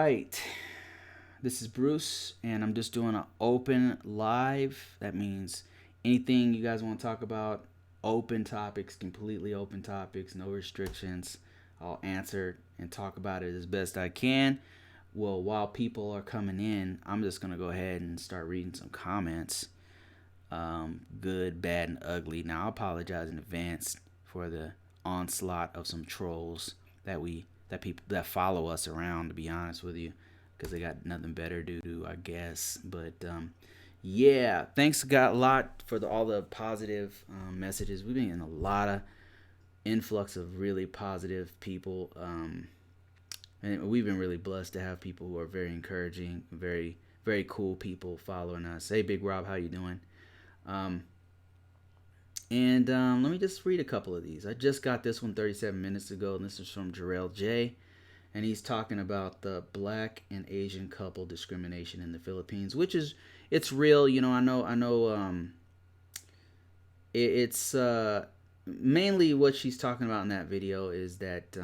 right. This is Bruce, and I'm just doing an open live. That means anything you guys want to talk about, open topics, completely open topics, no restrictions. I'll answer and talk about it as best I can. Well, while people are coming in, I'm just going to go ahead and start reading some comments. Good, bad, and ugly. Now, I apologize in advance for the onslaught of some trolls that people that follow us around. To be honest with you, because they got nothing better to do, I guess. But yeah, thanks got a lot for all the positive messages. We've been getting a lot of influx of really positive people, and we've been really blessed to have people who are very encouraging, very cool people following us. Hey, Big Rob, how you doing? Um, and let me just read a couple of these. I just got this one 37 minutes ago, and this is from Jarrell J. And he's talking about the black and Asian couple discrimination in the Philippines, which is it's real. You know, I know. It's mainly what she's talking about in that video is that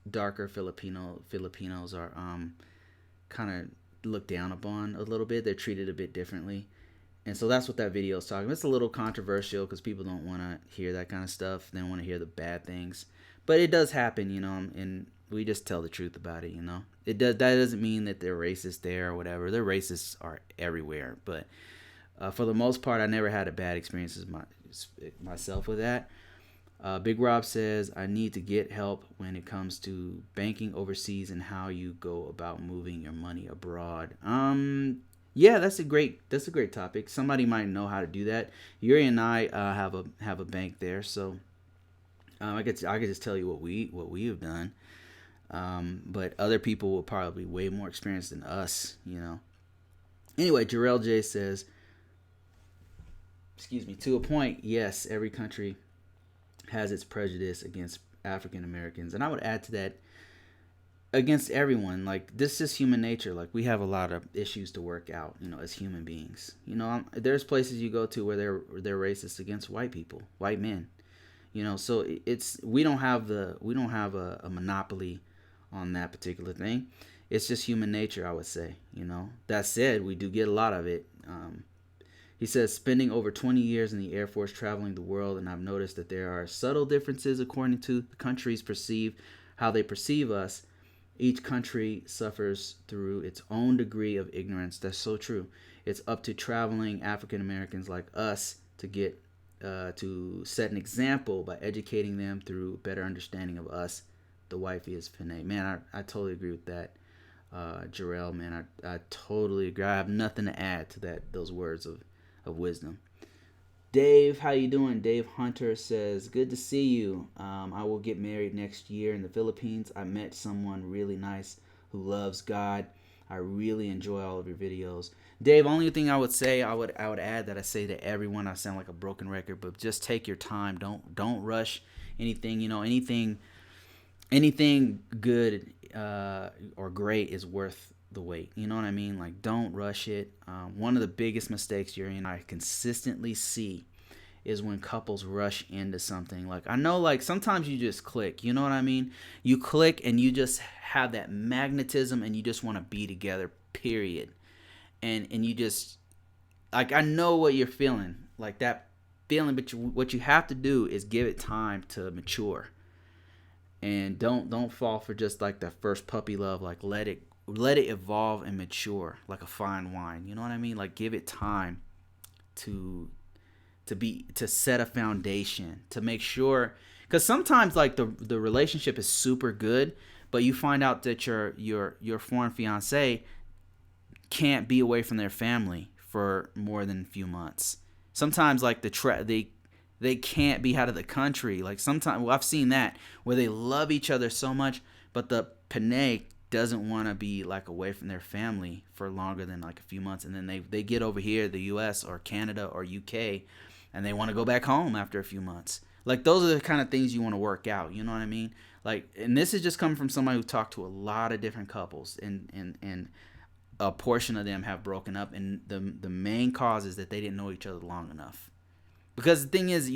darker Filipinos are kind of looked down upon a little bit. They're treated a bit differently. And so that's what that video is talking about. It's a little controversial because people don't want to hear that kind of stuff. They don't want to hear the bad things. But it does happen, you know, and we just tell the truth about it, you know. That doesn't mean that they're racist there or whatever. They're racists are everywhere. But for the most part, I never had a bad experience myself with that. Big Rob says, I need to get help when it comes to banking overseas and how you go about moving your money abroad. Yeah, that's a great topic. Somebody might know how to do that. Yuri and I have a bank there, so I could just tell you what we have done. But other people will probably be way more experienced than us, you know. Anyway, Jarrell J says, excuse me, to a point, yes, every country has its prejudice against African Americans, and I would add to that against everyone. Like, this is human nature. Like, we have a lot of issues to work out, you know, as human beings. You know, there's places you go to where they're racist against white people, white men. You know, so we don't have a monopoly on that particular thing. It's just human nature, I would say. You know, that said, we do get a lot of it. He says, spending over 20 years in the Air Force traveling the world, and I've noticed that there are subtle differences according to the countries how they perceive us. Each country suffers through its own degree of ignorance. That's so true. It's up to traveling African Americans like us to get to set an example by educating them through better understanding of us, the wifey is Panay. Man, I totally agree with that, Jarrell. Man, I totally agree. I have nothing to add to those words of wisdom. Dave, how you doing? Dave Hunter says, good to see you. I will get married next year in the Philippines. I met someone really nice who loves God. I really enjoy all of your videos. Dave, only thing I would say, I would add that I say to everyone, I sound like a broken record, but just take your time. Don't rush anything. You know, anything good or great is worth the wait. You know what I mean? Like, don't rush it. One of the biggest mistakes Yuri and I consistently see is when couples rush into something. Like, I know, like, sometimes you just click. You know what I mean? You click and you just have that magnetism and you just want to be together, period. And you just, like, I know what you're feeling, like that feeling, but what you have to do is give it time to mature. And don't fall for just like that first puppy love. Like, let it evolve and mature like a fine wine. You know what I mean? Like, give it time to set a foundation, to make sure, because sometimes, like, the relationship is super good, but you find out that your foreign fiance can't be away from their family for more than a few months. Sometimes, like, they can't be out of the country. Like, sometimes, well, I've seen that where they love each other so much, but the Panay doesn't want to be, like, away from their family for longer than like a few months, and then they get over here, the US or Canada or UK, and they want to go back home after a few months. Like, those are the kind of things you want to work out. You know what I mean? Like, and this is just coming from somebody who talked to a lot of different couples, and a portion of them have broken up, and the main cause is that they didn't know each other long enough. Because the thing is,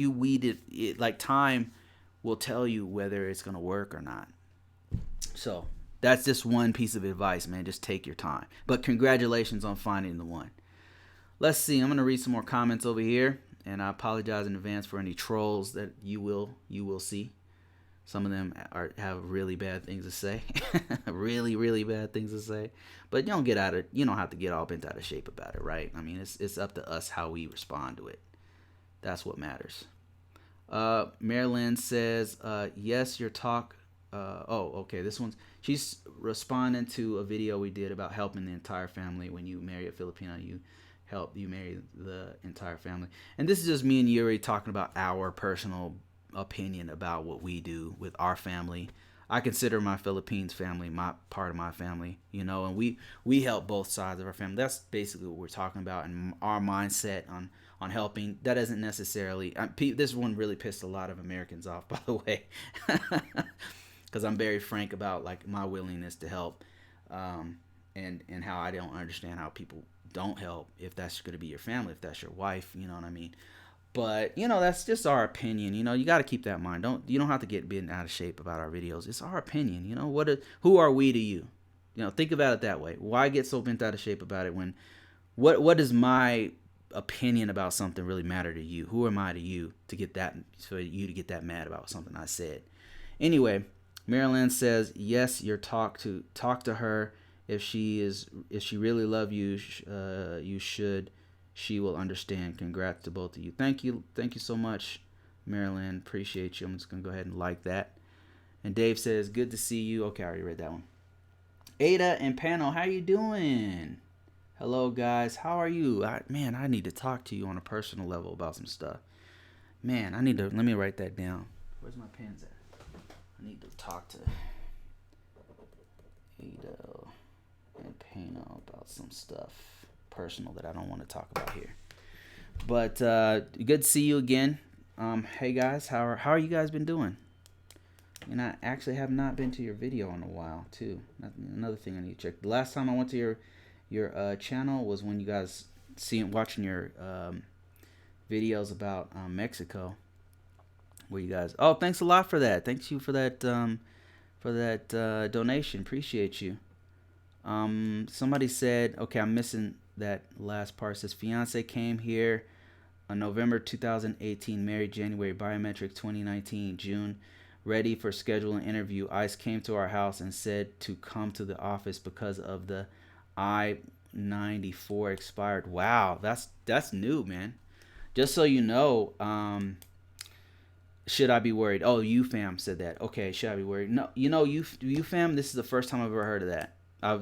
like, time will tell you whether it's gonna work or not. So That's just one piece of advice, man. Just take your time. But congratulations on finding the one. Let's see. I'm gonna read some more comments over here, and I apologize in advance for any trolls that you will see. Some of them have really bad things to say, really bad things to say. But you don't have to get all bent out of shape about it, right? I mean, it's up to us how we respond to it. That's what matters. Marilyn says, yes, your talk. Okay. She's responding to a video we did about helping the entire family. When you marry a Filipino, you marry the entire family. And this is just me and Yuri talking about our personal opinion about what we do with our family. I consider my Philippines family my part of my family, and we help both sides of our family. That's basically what we're talking about, and our mindset on helping. That doesn't necessarily. This one really pissed a lot of Americans off, by the way, because I'm very frank about like my willingness to help, and how I don't understand how people don't help if that's going to be your family, if that's your wife. You know what I mean? But that's just our opinion. You got to keep that in mind. You don't have to get bent out of shape about our videos. It's our opinion. Who are we to you? Think about it that way. Why get so bent out of shape about it when what does my opinion about something really matter to you? Who am I to you to get that for you to get that mad about something I said? Anyway, Marilyn says, yes, talk to her. If she really love you, you should. She will understand. Congrats to both of you. Thank you so much, Marilyn. Appreciate you. I'm just gonna go ahead and like that. And Dave says, good to see you. Okay, I already read that one. Ada and Pano, how you doing? Hello, guys. How are you? I need to talk to you on a personal level about some stuff. Man, let me write that down. Where's my pens at? I need to talk to Ada and Pano about some stuff personal that I don't want to talk about here. But good to see you again. Hey guys, how are you guys been doing? And I actually have not been to your video in a while too. Another thing I need to check. The last time I went to your channel was when you guys watching your videos about Mexico. Where you guys? Oh, thanks a lot for that. Thanks you for that donation. Appreciate you. Somebody said, okay, I'm missing that last part. It says fiance came here on November 2018, married January, biometric 2019 June, ready for scheduling interview. ICE came to our house and said to come to the office because of the I-94 expired. Wow, that's new, man. Just so you know, should I be worried? Oh, UFAM said that. Okay, should I be worried? No, UFAM, this is the first time I've ever heard of that.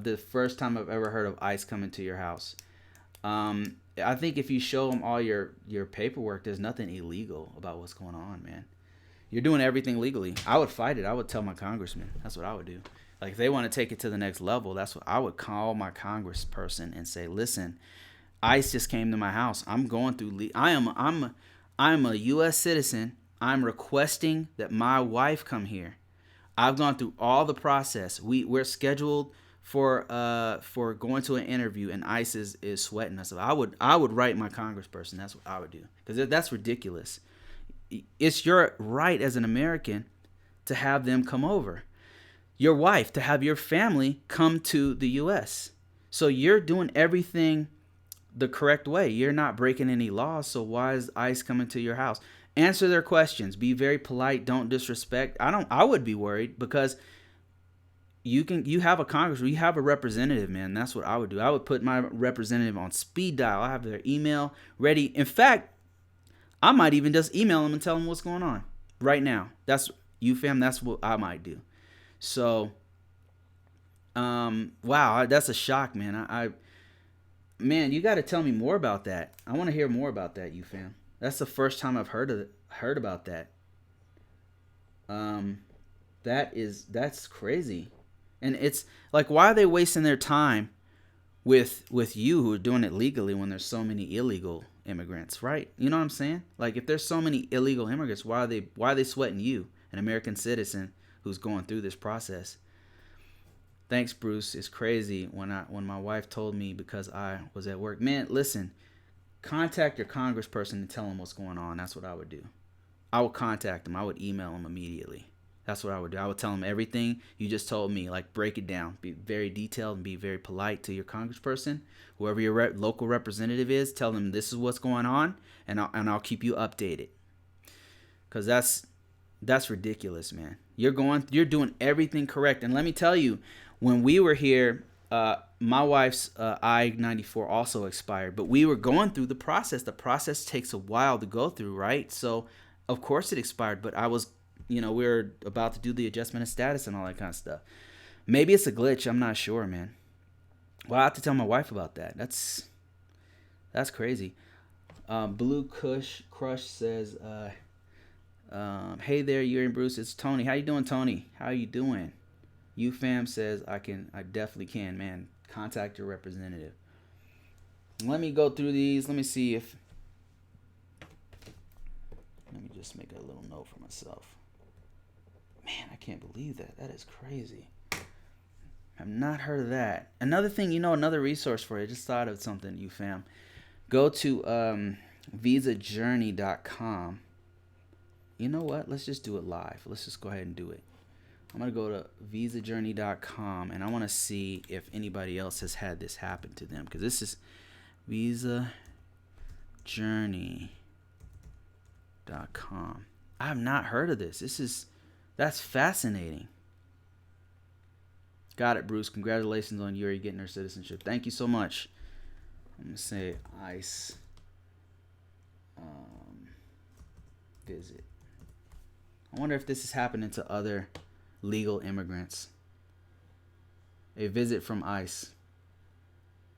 The first time I've ever heard of ICE coming to your house. I think if you show them all your paperwork, there's nothing illegal about what's going on, man. You're doing everything legally. I would fight it. I would tell my congressman. That's what I would do. Like if they want to take it to the next level, that's what I would call my congressperson and say, listen, ICE just came to my house. I'm going through. I'm a U.S. citizen. I'm requesting that my wife come here. I've gone through all the process. We're scheduled for going to an interview, and ICE is sweating us. I would write my congressperson. That's what I would do, because that's ridiculous. It's your right as an American to have them come over. Your wife to have your family come to the U.S. So you're doing everything the correct way. You're not breaking any laws. So why is ICE coming to your house? Answer their questions. Be very polite. Don't disrespect. I would be worried because you have a congressman, you have a representative, man. That's what I would do. I would put my representative on speed dial. I have their email ready. In fact, I might even just email them and tell them what's going on right now. That's UFAM. That's what I might do. So, wow, that's a shock, man. Man, you got to tell me more about that. I want to hear more about that, UFAM. That's the first time I've heard about that. That's crazy. And it's like, why are they wasting their time with you who are doing it legally when there's so many illegal immigrants, right? You know what I'm saying? Like, if there's so many illegal immigrants, why are they sweating you, an American citizen who's going through this process? Thanks, Bruce. It's crazy when my wife told me because I was at work. Man, listen, contact your congressperson and tell them what's going on. That's what I would do. I would contact them. I would email them immediately. That's what I would do. I would tell them everything you just told me. Like, break it down. Be very detailed and be very polite to your congressperson. Whoever your local representative is, tell them this is what's going on, and I'll keep you updated. Because that's ridiculous, man. You're doing everything correct. And let me tell you, when we were here, my wife's I-94 also expired, but we were going through the process. The process takes a while to go through, right? So, of course it expired, but I was, we were about to do the adjustment of status and all that kind of stuff. Maybe it's a glitch. I'm not sure, man. Well, I have to tell my wife about that. That's crazy. Blue Crush says, hey there, Yuri and Bruce. It's Tony. How you doing, Tony? How you doing? UFam says, I definitely can, man. Contact your representative. Let me go through these. Let me see if... Let me just make a little note for myself. Man, I can't believe that. That is crazy. I've not heard of that. Another thing, another resource for you. I just thought of something, UFam. Go to visajourney.com. You know what? Let's just do it live. Let's just go ahead and do it. I'm going to go to visajourney.com, and I want to see if anybody else has had this happen to them, because this is visajourney.com. I have not heard of this. That's fascinating. Got it, Bruce. Congratulations on Yuri getting her citizenship. Thank you so much. I'm going to say ICE visit. I wonder if this is happening to other legal immigrants. A visit from ICE.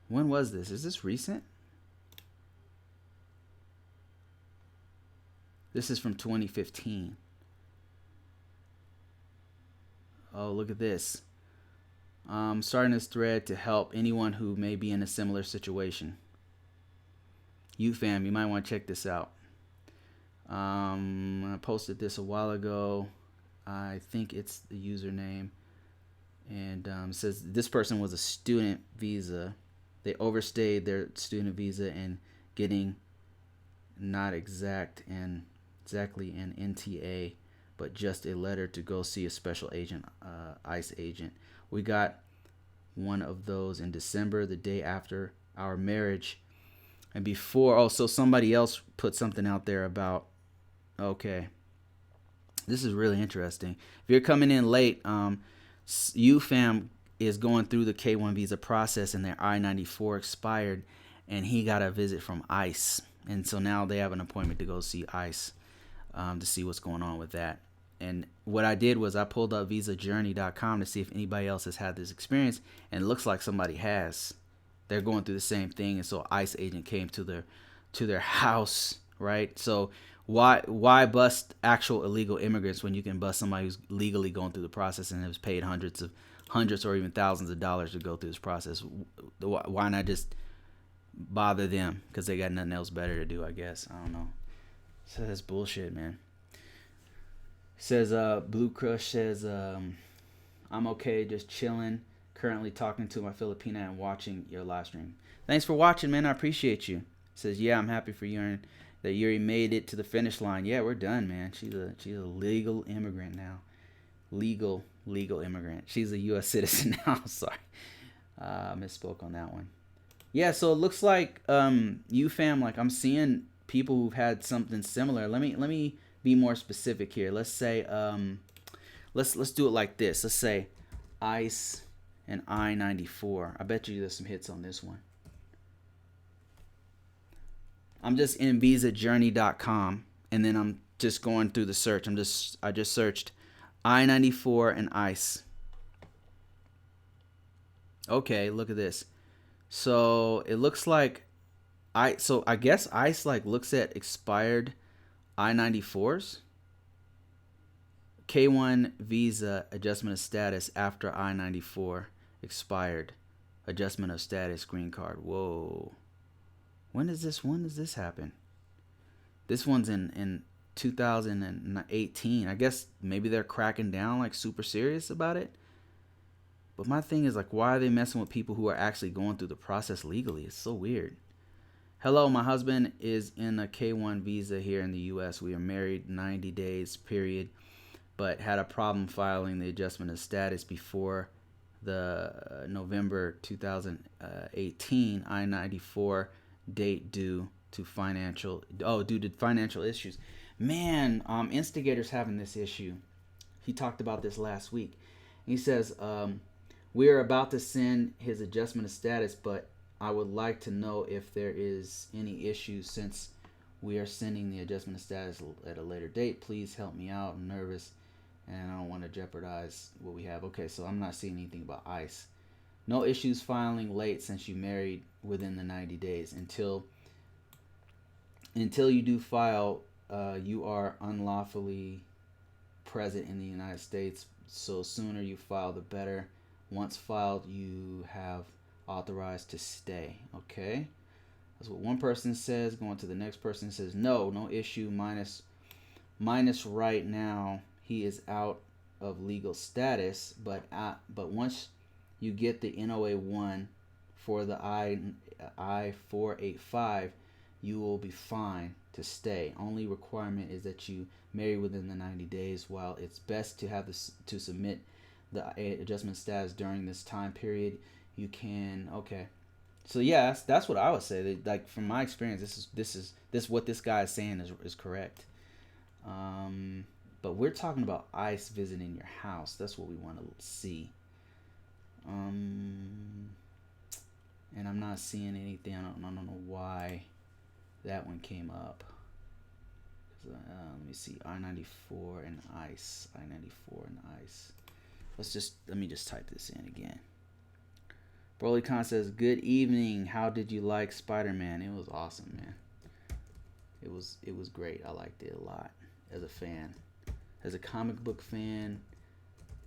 When was this? Is this recent? This is from 2015. Oh, look at this. Starting this thread to help anyone who may be in a similar situation. You fam, you might want to check this out. I posted this a while ago. I think it's the username. And it says this person was a student visa. They overstayed their student visa and getting not exactly an NTA, but just a letter to go see a special agent, ICE agent. We got one of those in December, the day after our marriage. And before, so somebody else put something out there about, okay, this is really interesting. If you're coming in late, UFam is going through the K-1 visa process and their I-94 expired, and he got a visit from ICE. And so now they have an appointment to go see ICE to see what's going on with that. And what I did was I pulled up visajourney.com to see if anybody else has had this experience, and it looks like somebody has. They're going through the same thing, and so ICE agent came to their house, right? So why bust actual illegal immigrants when you can bust somebody who's legally going through the process and has paid hundreds or even thousands of dollars to go through this process? Why not just bother them? Because they got nothing else better to do, I guess. I don't know. So that's bullshit, man. Says Blue Crush says I'm okay, just chilling, currently talking to my Filipina and watching your live stream. Thanks for watching, man. I appreciate you. Says, yeah, I'm happy for Yuri that Yuri made it to the finish line. Yeah, we're done, man. She's a legal immigrant now. Legal immigrant. She's a U.S. citizen now. Sorry, misspoke on that one. Yeah, so it looks like you fam, like I'm seeing people who've had something similar. Let me be more specific here. Let's say let's do it like this. Let's say ICE and I-94. I bet you there's some hits on this one. I'm just in visajourney.com, and then I'm just going through the search. I just searched I-94 and ICE. Okay, look at this. So it looks like I guess ICE like looks at expired I-94s. K-1 visa adjustment of status after I-94 expired. Adjustment of status green card. Whoa. When does this happen? This one's in 2018. I guess maybe they're cracking down like super serious about it. But my thing is like, why are they messing with people who are actually going through the process legally? It's so weird. Hello, my husband is in a K-1 visa here in the U.S. We are married 90 days, period. but had a problem filing the adjustment of status before the November 2018 I-94 date due to financial issues. Man, Instigator's having this issue. He talked about this last week. He says, we are about to send his adjustment of status, but I would like to know if there is any issues since we are sending the adjustment of status at a later date. Please help me out. I'm nervous and I don't want to jeopardize what we have. Okay, so I'm not seeing anything about ICE. No issues filing late since you married within the 90 days. Until you do file, you are unlawfully present in the United States. So sooner you file, the better. Once filed, you have authorized to stay. Okay, that's what one person says. Going to the next person says, no issue. Minus right now, he is out of legal status, but once you get the NOA1 for the I-485, you will be fine to stay. Only requirement is that you marry within the 90 days. While it's best to have to submit the adjustment status during this time period, you can. Okay, so yeah, that's what I would say. That, like, from my experience, this is what this guy is saying is correct. But we're talking about ICE visiting your house. That's what we want to see. And I'm not seeing anything. I don't know why that one came up. Let me see. I-94 and ICE. I-94 and ICE. Let me just type this in again. Broly Khan says, good evening. How did you like Spider-Man? It was awesome, man. It was great. I liked it a lot as a fan. As a comic book fan,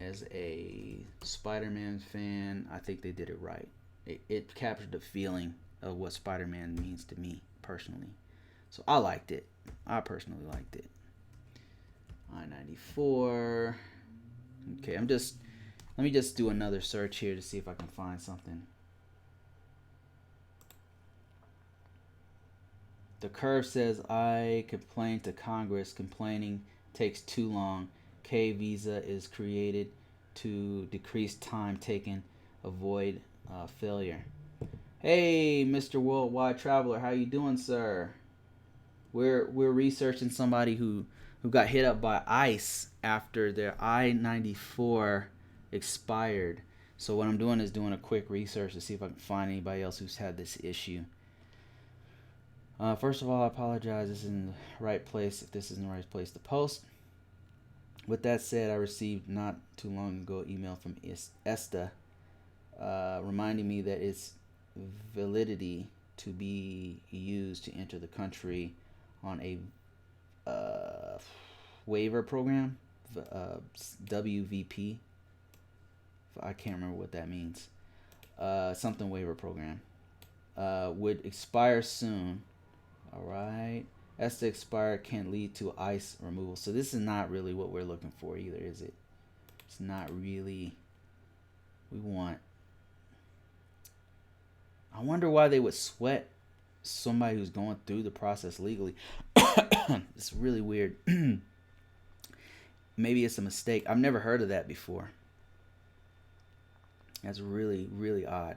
as a Spider-Man fan, I think they did it right. It captured the feeling of what Spider-Man means to me personally. So I liked it. I personally liked it. I-94. Okay, let me just do another search here to see if I can find something. The Curve says, I complained to Congress. Complaining takes too long. K visa is created to decrease time taken, avoid failure. Hey, Mr. Worldwide Traveler, how you doing, sir? We're researching somebody who got hit up by ICE after their I-94 expired. So what I'm doing is doing a quick research to see if I can find anybody else who's had this issue. First of all, I apologize. This isn't the right place. If this isn't the right place to post. With that said, I received not too long ago email from ESTA reminding me that its validity to be used to enter the country on a waiver program, WVP. I can't remember what that means. Something waiver program would expire soon. All right. ESTA expire can lead to ICE removal. So this is not really what we're looking for either, is it? It's not really. We want. I wonder why they would sweat somebody who's going through the process legally. It's really weird. Maybe it's a mistake. I've never heard of that before. That's really, really odd.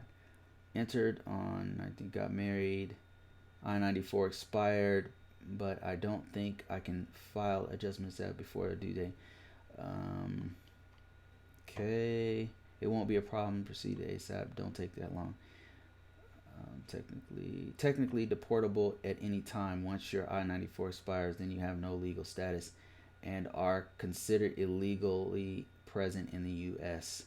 Entered on, I think, got married. I-94 expired, but I don't think I can file adjustments out before the due date. Okay. It won't be a problem. Proceed to ASAP. Don't take that long. Technically deportable at any time. Once your I-94 expires, then you have no legal status and are considered illegally present in the U.S.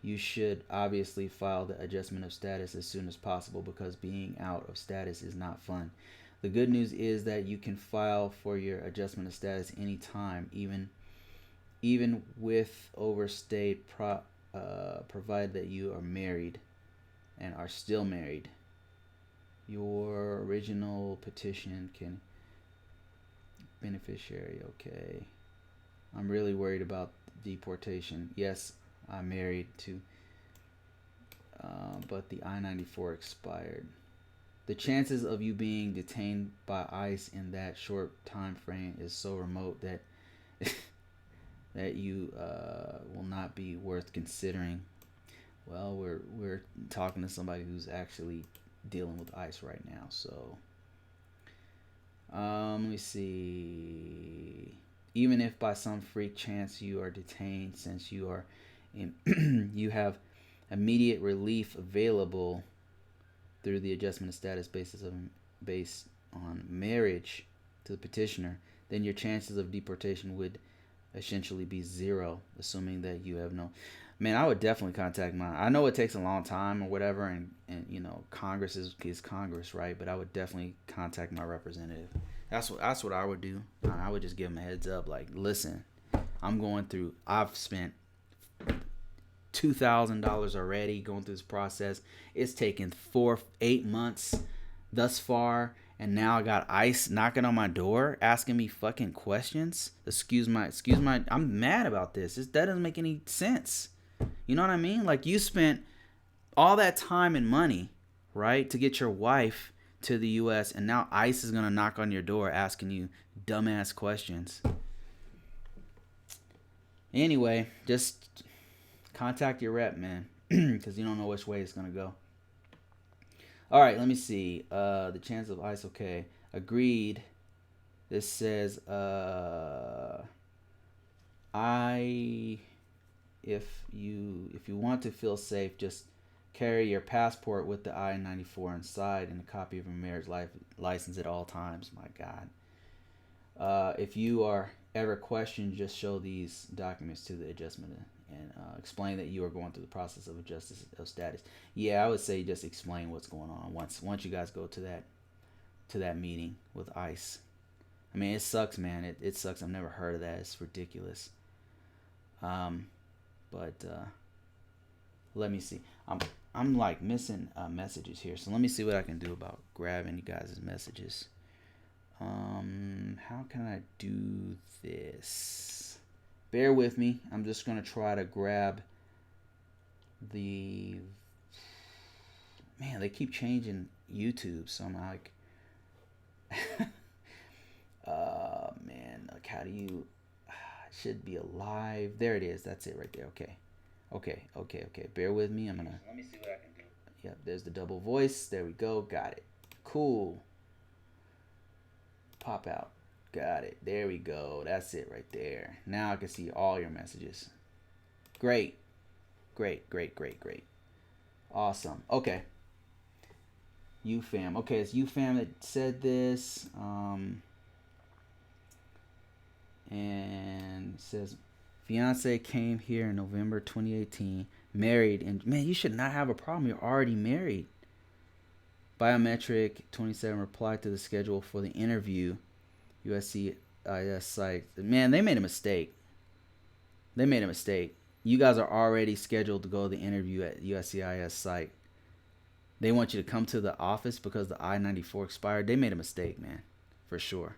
You should obviously file the adjustment of status as soon as possible because being out of status is not fun. The good news is that you can file for your adjustment of status anytime, even with overstayed, provided that you are married and are still married. Your original petition can beneficiary. Okay. I'm really worried about deportation. Yes, I'm married too. But the I-94 expired. The chances of you being detained by ICE in that short time frame is so remote that that you will not be worth considering. Well, we're talking to somebody who's actually dealing with ICE right now. So, let me see. Even if by some freak chance you are detained, since you are you have immediate relief available through the adjustment of status based on marriage to the petitioner, then your chances of deportation would essentially be zero, assuming that you have no. Man, I would definitely contact my. I know it takes a long time or whatever, and you know Congress is Congress, right? But I would definitely contact my representative. That's what I would do. I would just give them a heads up, like, listen, I'm going through. I've spent $2,000 already going through this process. It's taken 8 months thus far, and now I got ICE knocking on my door asking me fucking questions. Excuse my. I'm mad about this. That doesn't make any sense. You know what I mean? Like, you spent all that time and money, right, to get your wife to the U.S., and now ICE is gonna knock on your door asking you dumbass questions. Anyway, just contact your rep, man, because you don't know which way it's gonna go. All right, let me see. The chance of ICE, okay, agreed. This says, if you want to feel safe, just carry your passport with the I-94 inside and a copy of your marriage license at all times. My God. If you are ever questioned, just show these documents to the adjustment and explain that you are going through the process of adjustment of status. Yeah, I would say just explain what's going on once you guys go to that meeting with ICE. I mean, it sucks, man. It sucks. I've never heard of that. It's ridiculous. But let me see. I'm like missing messages here, so let me see what I can do about grabbing you guys' messages. How can I do this? Bear with me. I'm just gonna try to grab the. Man, they keep changing YouTube, so I'm like, man, like, how do you? It should be alive. There it is. That's it right there. Okay. Bear with me. I'm gonna. Let me see what I can do. Yep, there's the double voice. There we go. Got it. Cool. Pop out. Got it. There we go. That's it right there. Now I can see all your messages. Great. Awesome. Okay. UFam. Okay, it's UFam that said this. And it says, fiance came here in November 2018, married, and man, you should not have a problem. You're already married. Biometric 27 replied to the schedule for the interview. USCIS site. Man, they made a mistake. You guys are already scheduled to go to the interview at USCIS site. They want you to come to the office because the I-94 expired. They made a mistake, man, for sure.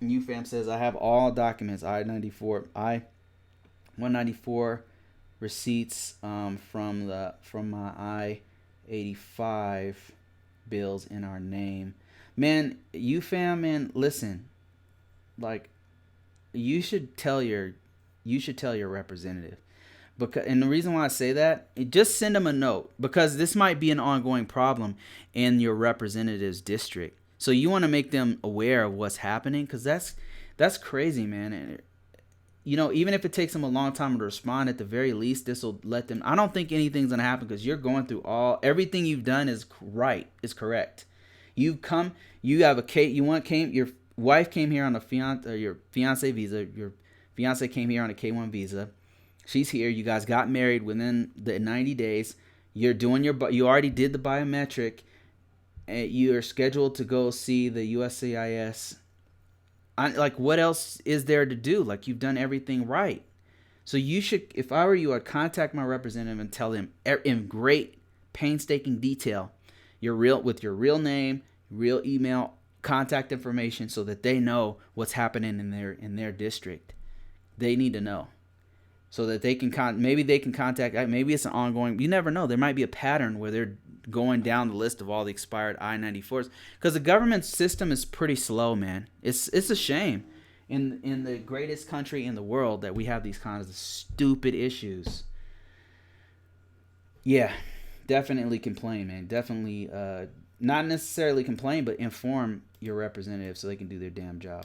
UFam says, I have all documents, I-194 receipts from my I-85 bills in our name. Man, UFam, man, listen. Like, you should tell your representative. And the reason why I say that, just send them a note, because this might be an ongoing problem in your representative's district. So you want to make them aware of what's happening, because that's crazy, man. And you know, even if it takes them a long time to respond, at the very least, this will let them. I don't think anything's gonna happen, because you're going through everything you've done is correct. You've come, you have your wife came here on your fiance visa. Your fiance came here on a K1 visa. She's here. You guys got married within the 90 days. You already did the biometric. And you're scheduled to go see the USCIS. Like, what else is there to do? Like, you've done everything right. So you should, if I were you, I'd contact my representative and tell them in great, painstaking detail with your real name, real email, contact information, so that they know what's happening in their district. They need to know, so that they can maybe they can contact. Maybe it's an ongoing. You never know. There might be a pattern where they're going down the list of all the expired I-94s, because the government system is pretty slow, man. It's a shame. in the greatest country in the world that we have these kinds of stupid issues. Yeah, definitely complain, man. Definitely, not necessarily complain, but inform your representative so they can do their damn job.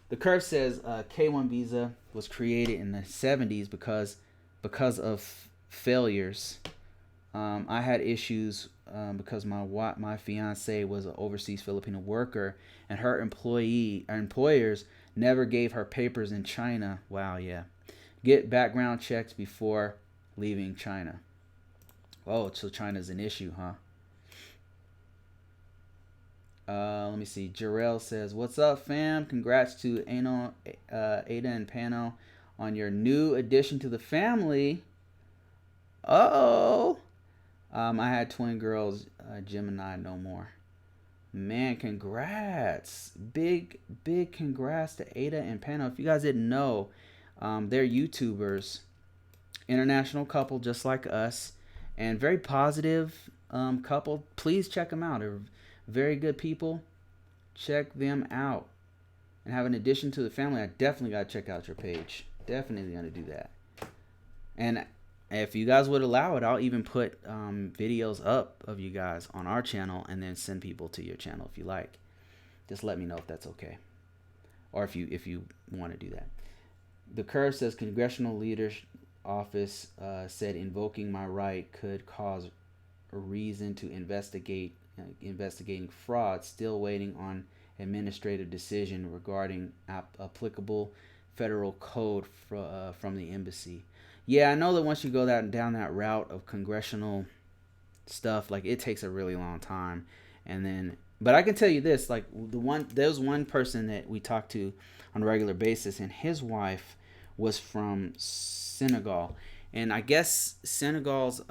The Curve says K1 visa was created in the 70s because of failures. I had issues because my fiance was an overseas Filipino worker, and her employers never gave her papers in China. Wow, yeah. Get background checks before leaving China. Oh, so China's an issue, huh? Let me see. Jarrell says, "What's up, fam? Congrats to Ada and Pano on your new addition to the family." Oh, I had twin girls, Gemini, no more. Man, congrats! Big congrats to Ada and Pano. If you guys didn't know, they're YouTubers, international couple just like us, and very positive couple. Please check them out. They're very good people. Check them out. And have an addition to the family, I definitely got to check out your page. Definitely going to do that. And if you guys would allow it, I'll even put videos up of you guys on our channel and then send people to your channel if you like. Just let me know if that's okay. Or if you want to do that. The Curve says Congressional Leaders Office said invoking my right could cause a reason to investigating fraud. Still waiting on administrative decision regarding applicable federal code from the embassy. Yeah, I know that once you go down that route of congressional stuff, like it takes a really long time. And then, but I can tell you this, like there's one person that we talk to on a regular basis, and his wife was from Senegal, and I guess Senegal's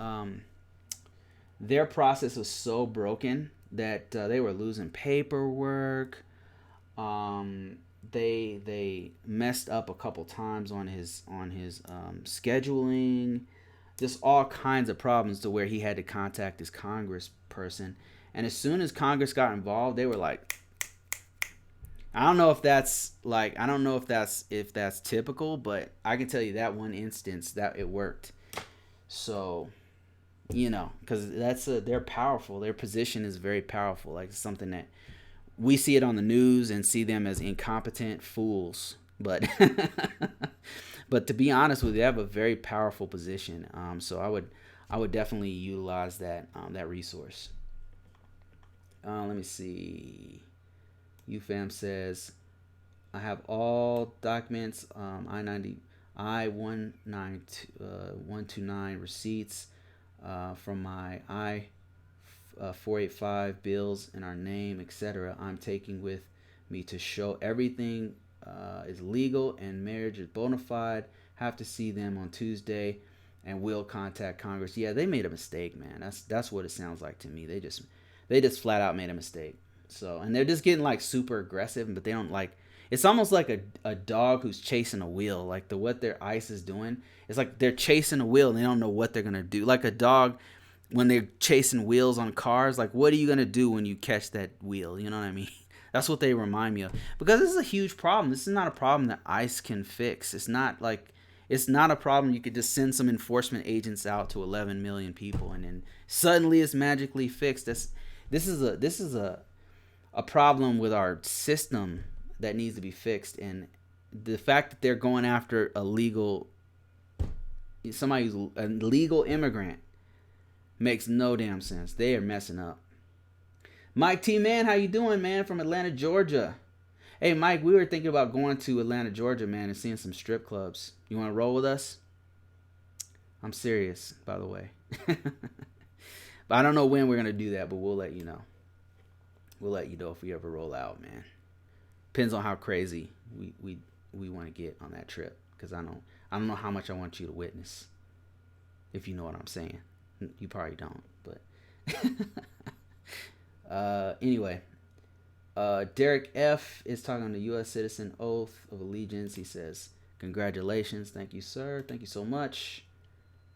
their process was so broken that they were losing paperwork. They messed up a couple times on his scheduling, just all kinds of problems to where he had to contact his congressperson. And as soon as Congress got involved, they were like, I don't know if that's typical, but I can tell you that one instance that it worked. So, because they're powerful. Their position is very powerful. Like something that we see it on the news and see them as incompetent fools. But but to be honest with you, they have a very powerful position. So I would definitely utilize that resource. Let me see. UFAM says I have all documents. I-129 receipts from my I-485 bills in our name, etc. I'm taking with me to show everything is legal and marriage is bona fide. Have to see them on Tuesday, and will contact Congress. Yeah, they made a mistake, man. That's what it sounds like to me. They just flat out made a mistake. So, and they're just getting like super aggressive, but they don't like. It's almost like a dog who's chasing a wheel. Like what their ICE is doing, it's like they're chasing a wheel and they don't know what they're gonna do. Like a dog when they're chasing wheels on cars. Like, what are you gonna do when you catch that wheel? You know what I mean? That's what they remind me of. Because this is a huge problem. This is not a problem that ICE can fix. It's not a problem you could just send some enforcement agents out to 11 million people and then suddenly it's magically fixed. This is a problem with our system that needs to be fixed, and the fact that they're going after somebody who's a legal immigrant makes no damn sense. They are messing up. Mike T. Man, how you doing, man? From Atlanta, Georgia. Hey, Mike, we were thinking about going to Atlanta, Georgia, man, and seeing some strip clubs. You want to roll with us? I'm serious, by the way. But I don't know when we're going to do that, but we'll let you know. We'll let you know if we ever roll out, man. Depends on how crazy we want to get on that trip, because I don't know how much I want you to witness, if you know what I'm saying. You probably don't, but anyway, Derek F is talking on the U.S. citizen oath of allegiance. He says, "Congratulations, thank you, sir, thank you so much."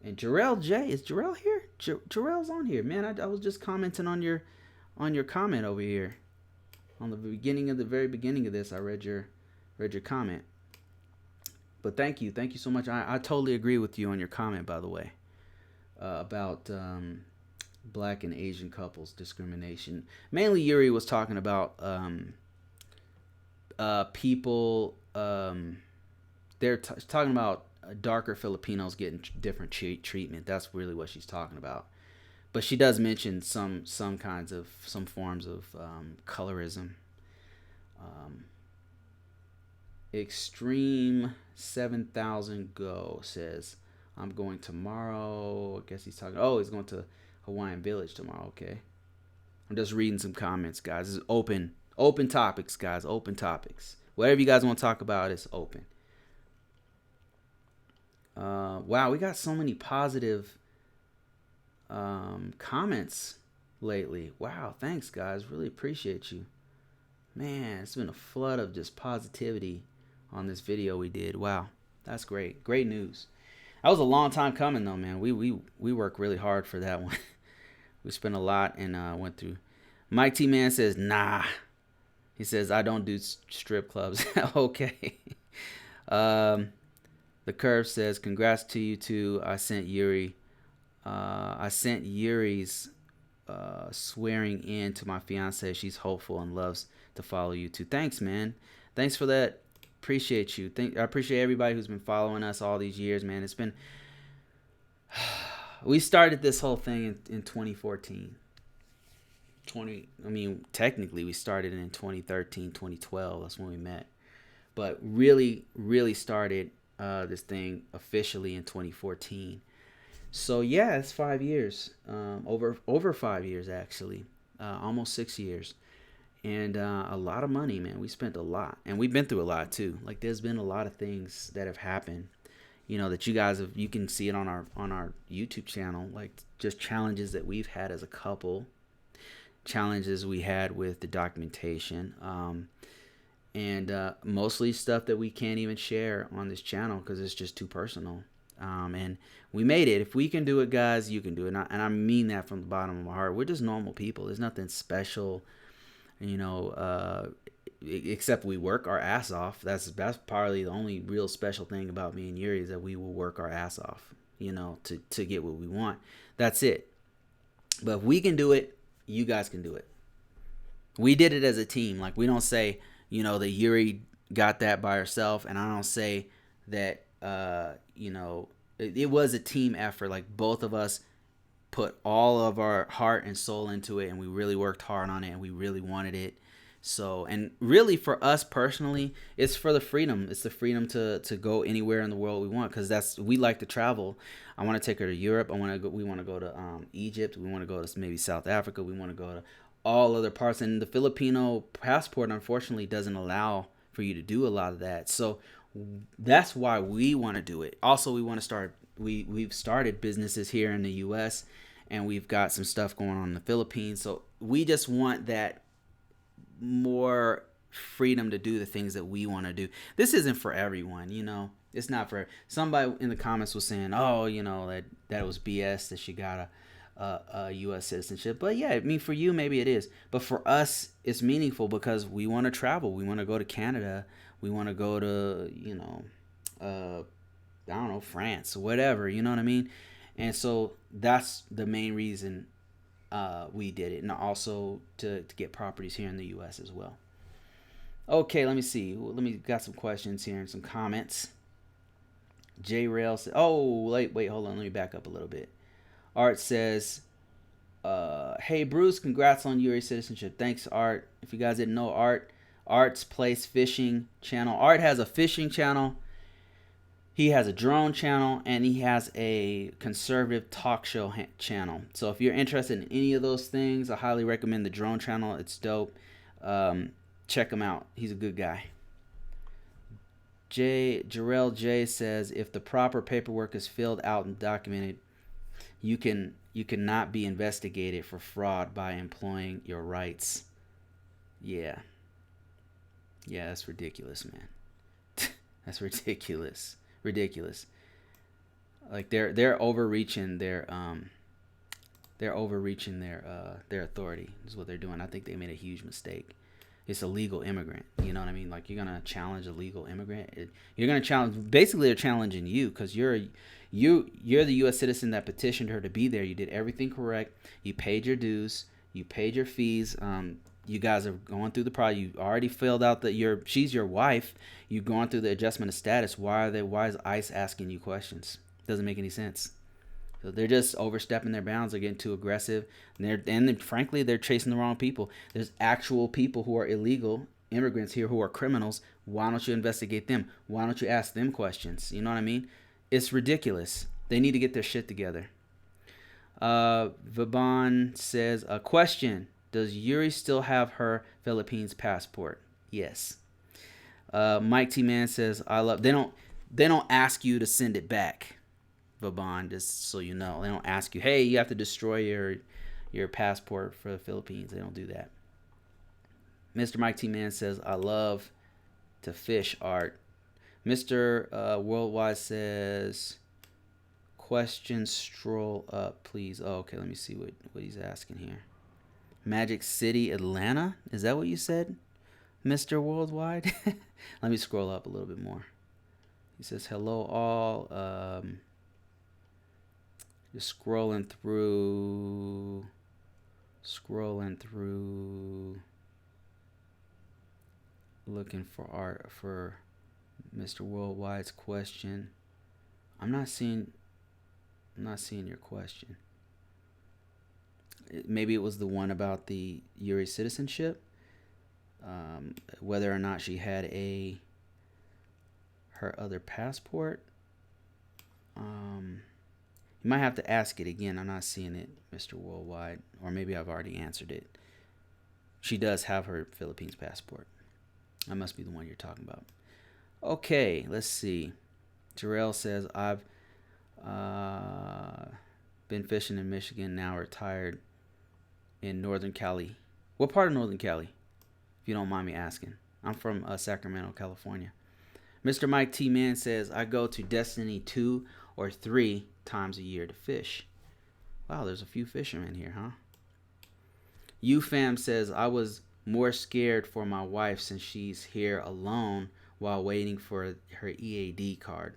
And Jarrell J, is Jarrell here? Jarrell's on here, man. I was just commenting on your comment over here. On the very beginning of this, I read your Read your comment. But thank you so much. I totally agree with you on your comment, by the way, about black and Asian couples discrimination. Mainly, Yuri was talking about people. They're talking about darker Filipinos getting different treatment. That's really what she's talking about. But she does mention some forms of colorism. Extreme 7000 Go says, I'm going tomorrow. I guess he's talking. Oh, he's going to Hawaiian Village tomorrow. Okay. I'm just reading some comments, guys. This is open topics, guys. Open topics. Whatever you guys want to talk about, it's open. Wow, we got so many positive comments lately. Wow, thanks, guys. Really appreciate you. Man, it's been a flood of just positivity on this video we did. Wow, that's great. Great news. That was a long time coming, though, man. We worked really hard for that one. We spent a lot and went through. Mike T Man says, nah. He says, I don't do strip clubs. Okay. The Curve says, congrats to you too. I sent Yuri's swearing in to my fiance. She's hopeful and loves to follow you too. Thanks, man. Thanks for that. Appreciate you. I appreciate everybody who's been following us all these years, man. It's been. We started this whole thing in 2014. Technically we started in 2013, 2012. That's when we met. But really started this thing officially in 2014. So yeah, it's 5 years. Over 5 years actually. Almost 6 years. And a lot of money, man. We spent a lot. And we've been through a lot too. Like there's been a lot of things that have happened. That you guys have, you can see it on our YouTube channel, like just challenges that we've had as a couple, challenges we had with the documentation, and mostly stuff that we can't even share on this channel because it's just too personal. And we made it. If we can do it, guys, you can do it. And I mean that from the bottom of my heart. We're just normal people. There's nothing special, except we work our ass off. That's probably the only real special thing about me and Yuri is that we will work our ass off, to get what we want. That's it. But if we can do it, you guys can do it. We did it as a team. Like we don't say, that Yuri got that by herself, and I don't say that, it was a team effort. Like both of us put all of our heart and soul into it, and we really worked hard on it, and we really wanted it. So, and really for us personally, it's for the freedom. It's the freedom to go anywhere in the world we want, because we like to travel. I want to take her to Europe. We want to go to Egypt. We want to go to maybe South Africa. We want to go to all other parts. And the Filipino passport, unfortunately, doesn't allow for you to do a lot of that. So that's why we want to do it. Also, we want to start. We've started businesses here in the U.S. and we've got some stuff going on in the Philippines. So we just want that more freedom to do the things that we want to do. This isn't for everyone, It's not for somebody. In the comments was saying, oh, that was BS that she got a U.S. citizenship. But yeah, for you maybe it is, but for us it's meaningful because we want to travel. We want to go to Canada. We want to go to I don't know, France, whatever. You know what I mean? And so that's the main reason we did it, and also to get properties here in the U.S. as well. Okay, let me see. Got some questions here and some comments. J Rail says, "Oh, wait, hold on. Let me back up a little bit." Art says, "Hey Bruce, congrats on your citizenship." Thanks, Art. If you guys didn't know, Art's Place Fishing channel. Art has a fishing channel. He has a drone channel, and he has a conservative talk show channel. So if you're interested in any of those things, I highly recommend the drone channel. It's dope. Check him out. He's a good guy. Jarrell J says, if the proper paperwork is filled out and documented, you cannot be investigated for fraud by employing your rights. Yeah, that's ridiculous, man. That's ridiculous. Like they're overreaching their authority is what they're doing. I think they made a huge mistake. it's a legal immigrant. You know what I mean? Like, you're gonna challenge a legal immigrant. You're gonna challenge. Basically, they're challenging you because you're the U.S. citizen that petitioned her to be there. You did everything correct. You paid your dues. You paid your fees. You guys are going through the process. You already filled out that she's your wife. You've gone through the adjustment of status. Why is ICE asking you questions? Doesn't make any sense. So they're just overstepping their bounds. They're getting too aggressive, and frankly, they're chasing the wrong people. There's actual people who are illegal immigrants here who are criminals. Why don't you investigate them? Why don't you ask them questions? You know what I mean? It's ridiculous. They need to get their shit together. Vaban says, a question: does Yuri still have her Philippines passport? Yes. Mike T Man says, I love. They don't ask you to send it back. Vaban, just so you know, they don't ask you, hey, you have to destroy your passport for the Philippines. They don't do that. Mr. Mike T Man says, I love to fish, Art. Mr. Worldwide says, question, stroll up, please. Oh, okay, let me see what he's asking here. Magic City, Atlanta? Is that what you said, Mr. Worldwide? Let me scroll up a little bit more. He says, hello all. Just scrolling through, looking for art for Mr. Worldwide's question. I'm not seeing your question. Maybe it was the one about the Yuri citizenship, whether or not she had her other passport. You might have to ask it again. I'm not seeing it, Mr. Worldwide. Or maybe I've already answered it. She does have her Philippines passport. That must be the one you're talking about. Okay, let's see. Jarrell says, I've been fishing in Michigan, now retired in Northern Cali. What part of Northern Cali? If you don't mind me asking. I'm from Sacramento, California. Mr. Mike T. Man says, I go to Destiny 2 or 3 times a year to fish. Wow, there's a few fishermen here, huh? UFam says, I was more scared for my wife since she's here alone while waiting for her EAD card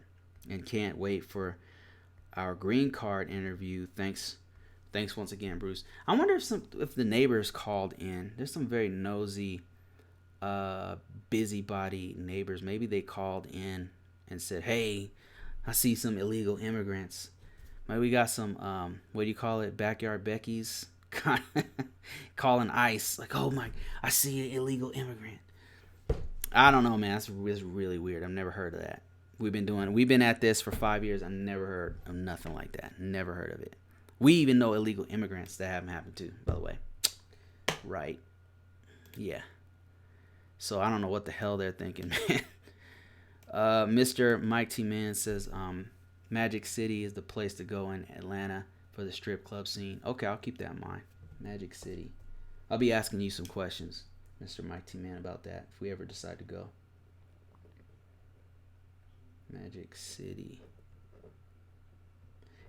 and can't wait for our green card interview. Thanks once again, Bruce. I wonder if the neighbors called in. There's some very nosy, busybody neighbors. Maybe they called in and said, hey, I see some illegal immigrants. Maybe we got some, what do you call it, backyard Becky's calling ICE. Like, oh my, I see an illegal immigrant. I don't know, man. It's really weird. I've never heard of that. We've been at this for 5 years. I never heard of nothing like that. Never heard of it. We even know illegal immigrants that haven't happened to, by the way. Right. Yeah. So I don't know what the hell they're thinking, man. Mr. Mike T. Man says, Magic City is the place to go in Atlanta for the strip club scene. Okay, I'll keep that in mind. Magic City. I'll be asking you some questions, Mr. Mike T. Man, about that if we ever decide to go. Magic City.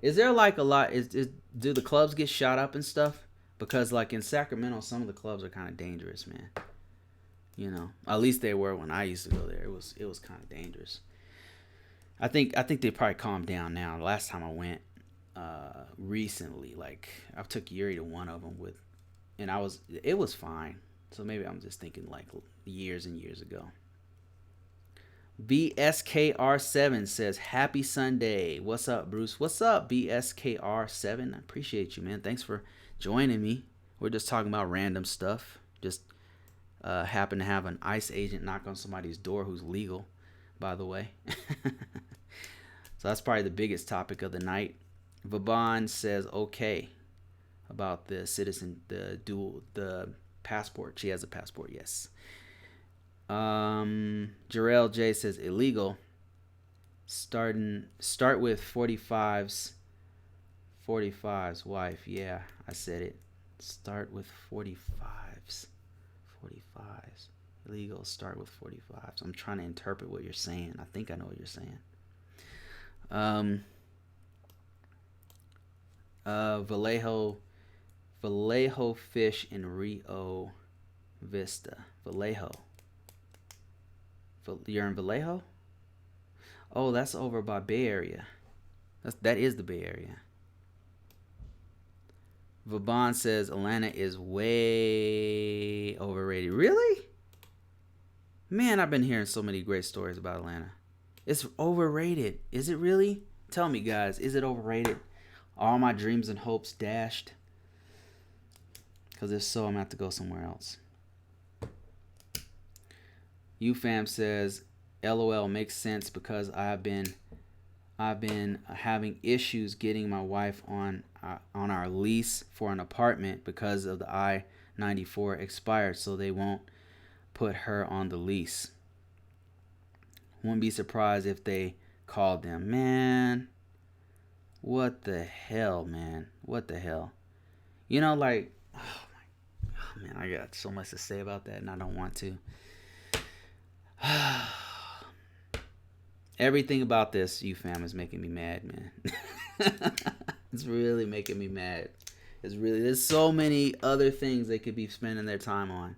Is there like a lot? Do the clubs get shot up and stuff? Because like in Sacramento, some of the clubs are kind of dangerous, man. You know, at least they were when I used to go there. It was kind of dangerous. I think they probably calmed down now. The last time I went, recently, like I took Yuri to one of them and it was fine. So maybe I'm just thinking like years and years ago. BSKR7 says, happy Sunday. What's up, Bruce? What's up, BSKR7? I appreciate you, man. Thanks for joining me. We're just talking about random stuff. Just happen to have an ICE agent knock on somebody's door who's legal, by the way. So that's probably the biggest topic of the night. Vaban says, okay, about the passport. She has a passport, yes. Jarrell J says illegal. Start with 45's wife. Yeah, I said it. Start with 45's. Illegal. Start with 45's. I'm trying to interpret what you're saying. I think I know what you're saying. Vallejo fish in Rio Vista. Vallejo. You're in Vallejo? Oh, that's over by Bay Area. That is the Bay Area. Vauban says Atlanta is way overrated. Really? Man, I've been hearing so many great stories about Atlanta. It's overrated. Is it really? Tell me, guys. Is it overrated? All my dreams and hopes dashed? Because if so, I'm going to have to go somewhere else. UFam says, LOL makes sense because I've been having issues getting my wife on our lease for an apartment because of the I-94 expired, so they won't put her on the lease. Wouldn't be surprised if they called them. Man, what the hell, man? What the hell? You know, like, oh man, I got so much to say about that, and I don't want to. Everything about this, you fam, is making me mad, man. It's really making me mad. There's so many other things they could be spending their time on.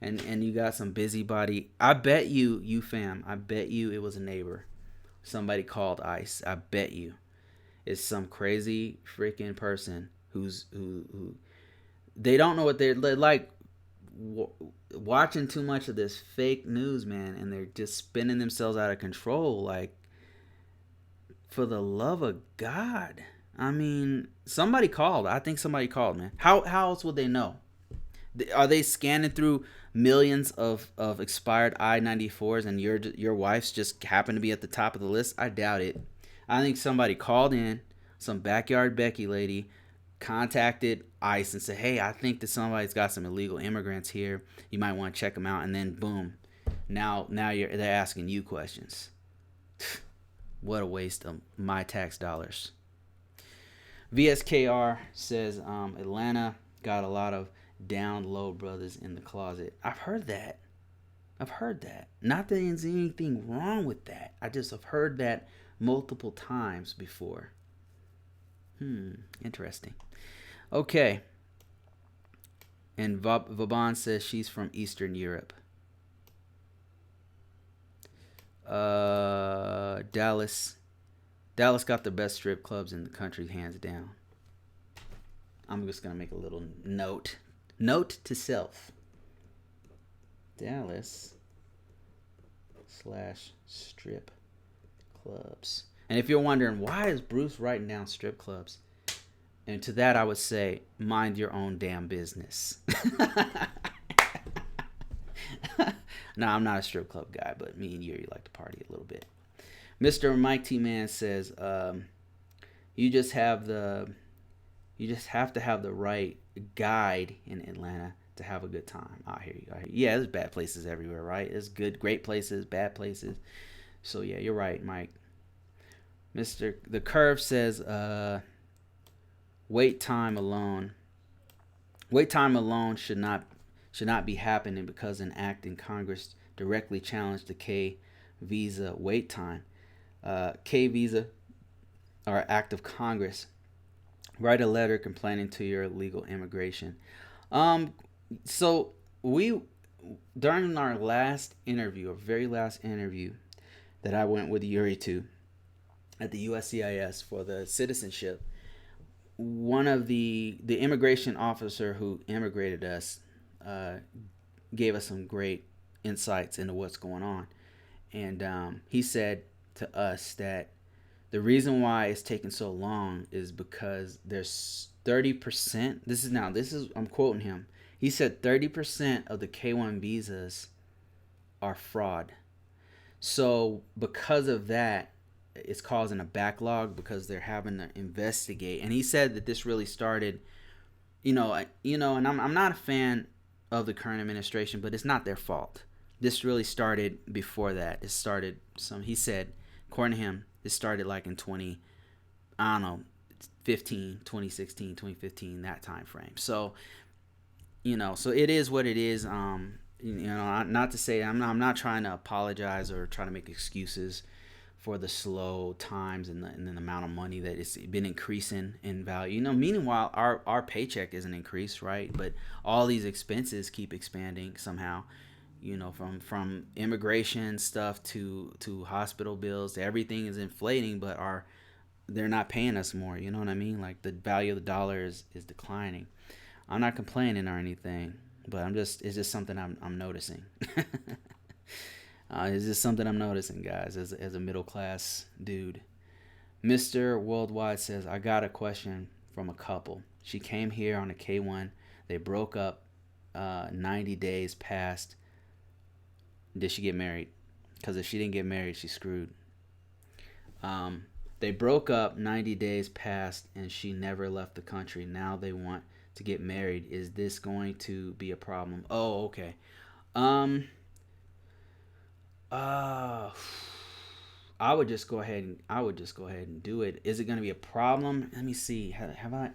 And you got some busybody. I bet you fam, I bet you it was a neighbor. Somebody called ICE. I bet you it's some crazy freaking person who they don't know what they're like, watching too much of this fake news, man, and they're just spinning themselves out of control. Like, for the love of God. I mean, somebody called. I think somebody called, man. How else would they know? Are they scanning through millions of expired I-94s and your wife's just happened to be at the top of the list? I doubt it. I think somebody called in, some backyard Becky lady, contacted ICE and said, hey, I think that somebody's got some illegal immigrants here. You might want to check them out. And then boom, now they're asking you questions. What a waste of my tax dollars. VSKR says Atlanta got a lot of down low brothers in the closet. I've heard that. Not that there's anything wrong with that. I just have heard that multiple times before. Interesting. Okay. And Vauban says she's from Eastern Europe. Dallas got the best strip clubs in the country, hands down. I'm just gonna make a little note to self. Dallas / strip clubs. And if you're wondering, why is Bruce writing down strip clubs? And to that I would say, mind your own damn business. No, I'm not a strip club guy, but me and Yuri like to party a little bit. Mr. Mike T. Man says, you just have to have the right guide in Atlanta to have a good time. I hear you. Yeah, there's bad places everywhere, right? There's great places, bad places. So yeah, you're right, Mike. The Curve says, wait time alone should not be happening because an act in Congress directly challenged the K visa wait time. K visa or act of Congress. Write a letter complaining to your illegal immigration. So we, during our very last interview that I went with Yuri to at the USCIS for the citizenship, one of the immigration officer who immigrated us gave us some great insights into what's going on. And he said to us that the reason why it's taking so long is because there's 30%. I'm quoting him. He said 30% of the K1 visas are fraud. So because of that, it's causing a backlog because they're having to investigate. And he said that this really started, and I'm not a fan of the current administration, but it's not their fault. This really started before that. He said, according to him, it started like in 2016, 2015, that time frame. So, so it is what it is. Not to say I'm not trying to apologize or try to make excuses for the slow times and the amount of money that it's been increasing in value. Meanwhile, our paycheck isn't increased, right? But all these expenses keep expanding somehow. From immigration stuff to hospital bills, everything is inflating, but they're not paying us more. You know what I mean? Like the value of the dollar is declining. I'm not complaining or anything, but it's just something I'm noticing. It's just something I'm noticing, guys, as a middle class dude. Mr. Worldwide says, I got a question from a couple. She came here on a K1. They broke up. 90 days passed. Did she get married? Because if she didn't get married, she's screwed. They broke up, 90 days passed, and she never left the country. Now they want to get married. Is this going to be a problem? Oh, okay. I would just go ahead and do it. Is it going to be a problem? Let me see. Have I?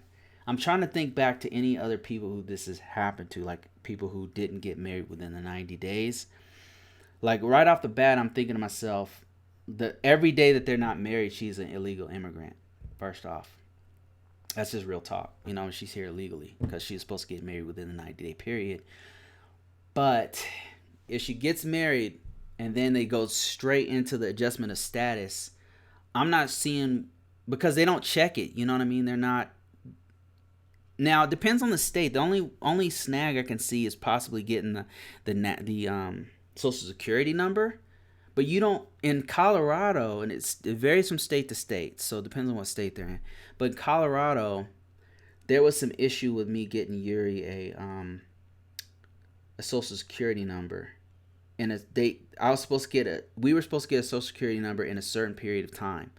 I'm trying to think back to any other people who this has happened to, like people who didn't get married within the 90 days. Like right off the bat, I'm thinking to myself, every day that they're not married, she's an illegal immigrant. First off, that's just real talk. She's here illegally because she's supposed to get married within the 90-day period. But if she gets married and then they go straight into the adjustment of status, I'm not seeing, because they don't check it. You know what I mean? They're not. Now it depends on the state. The only snag I can see is possibly getting the Social Security number, but you don't in Colorado, and it varies from state to state, so it depends on what state they're in. But in Colorado, there was some issue with me getting Yuri a Social Security number, and we were supposed to get a Social Security number in a certain period of time,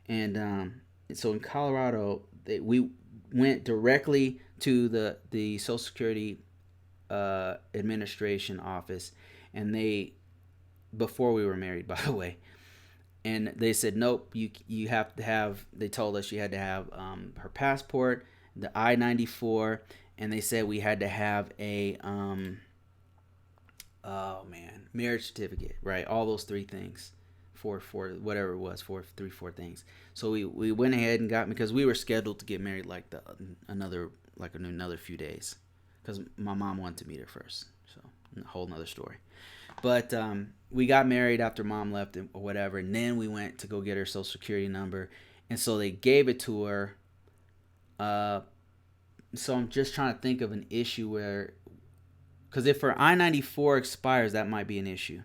and so in Colorado, we went directly to the Social Security administration office, and before we were married, by the way, and they said nope, you have to have. They told us you had to have her passport, the I-94, and they said we had to have a marriage certificate, right? All those three things. Four whatever it was, four things. So we went ahead and got, because we were scheduled to get married like another few days, because my mom wanted to meet her first. So a whole nother story. But we got married after mom left or whatever, and then we went to go get her Social Security number, and so they gave it to her. So I'm just trying to think of an issue where, because if her I-94 expires, that might be an issue.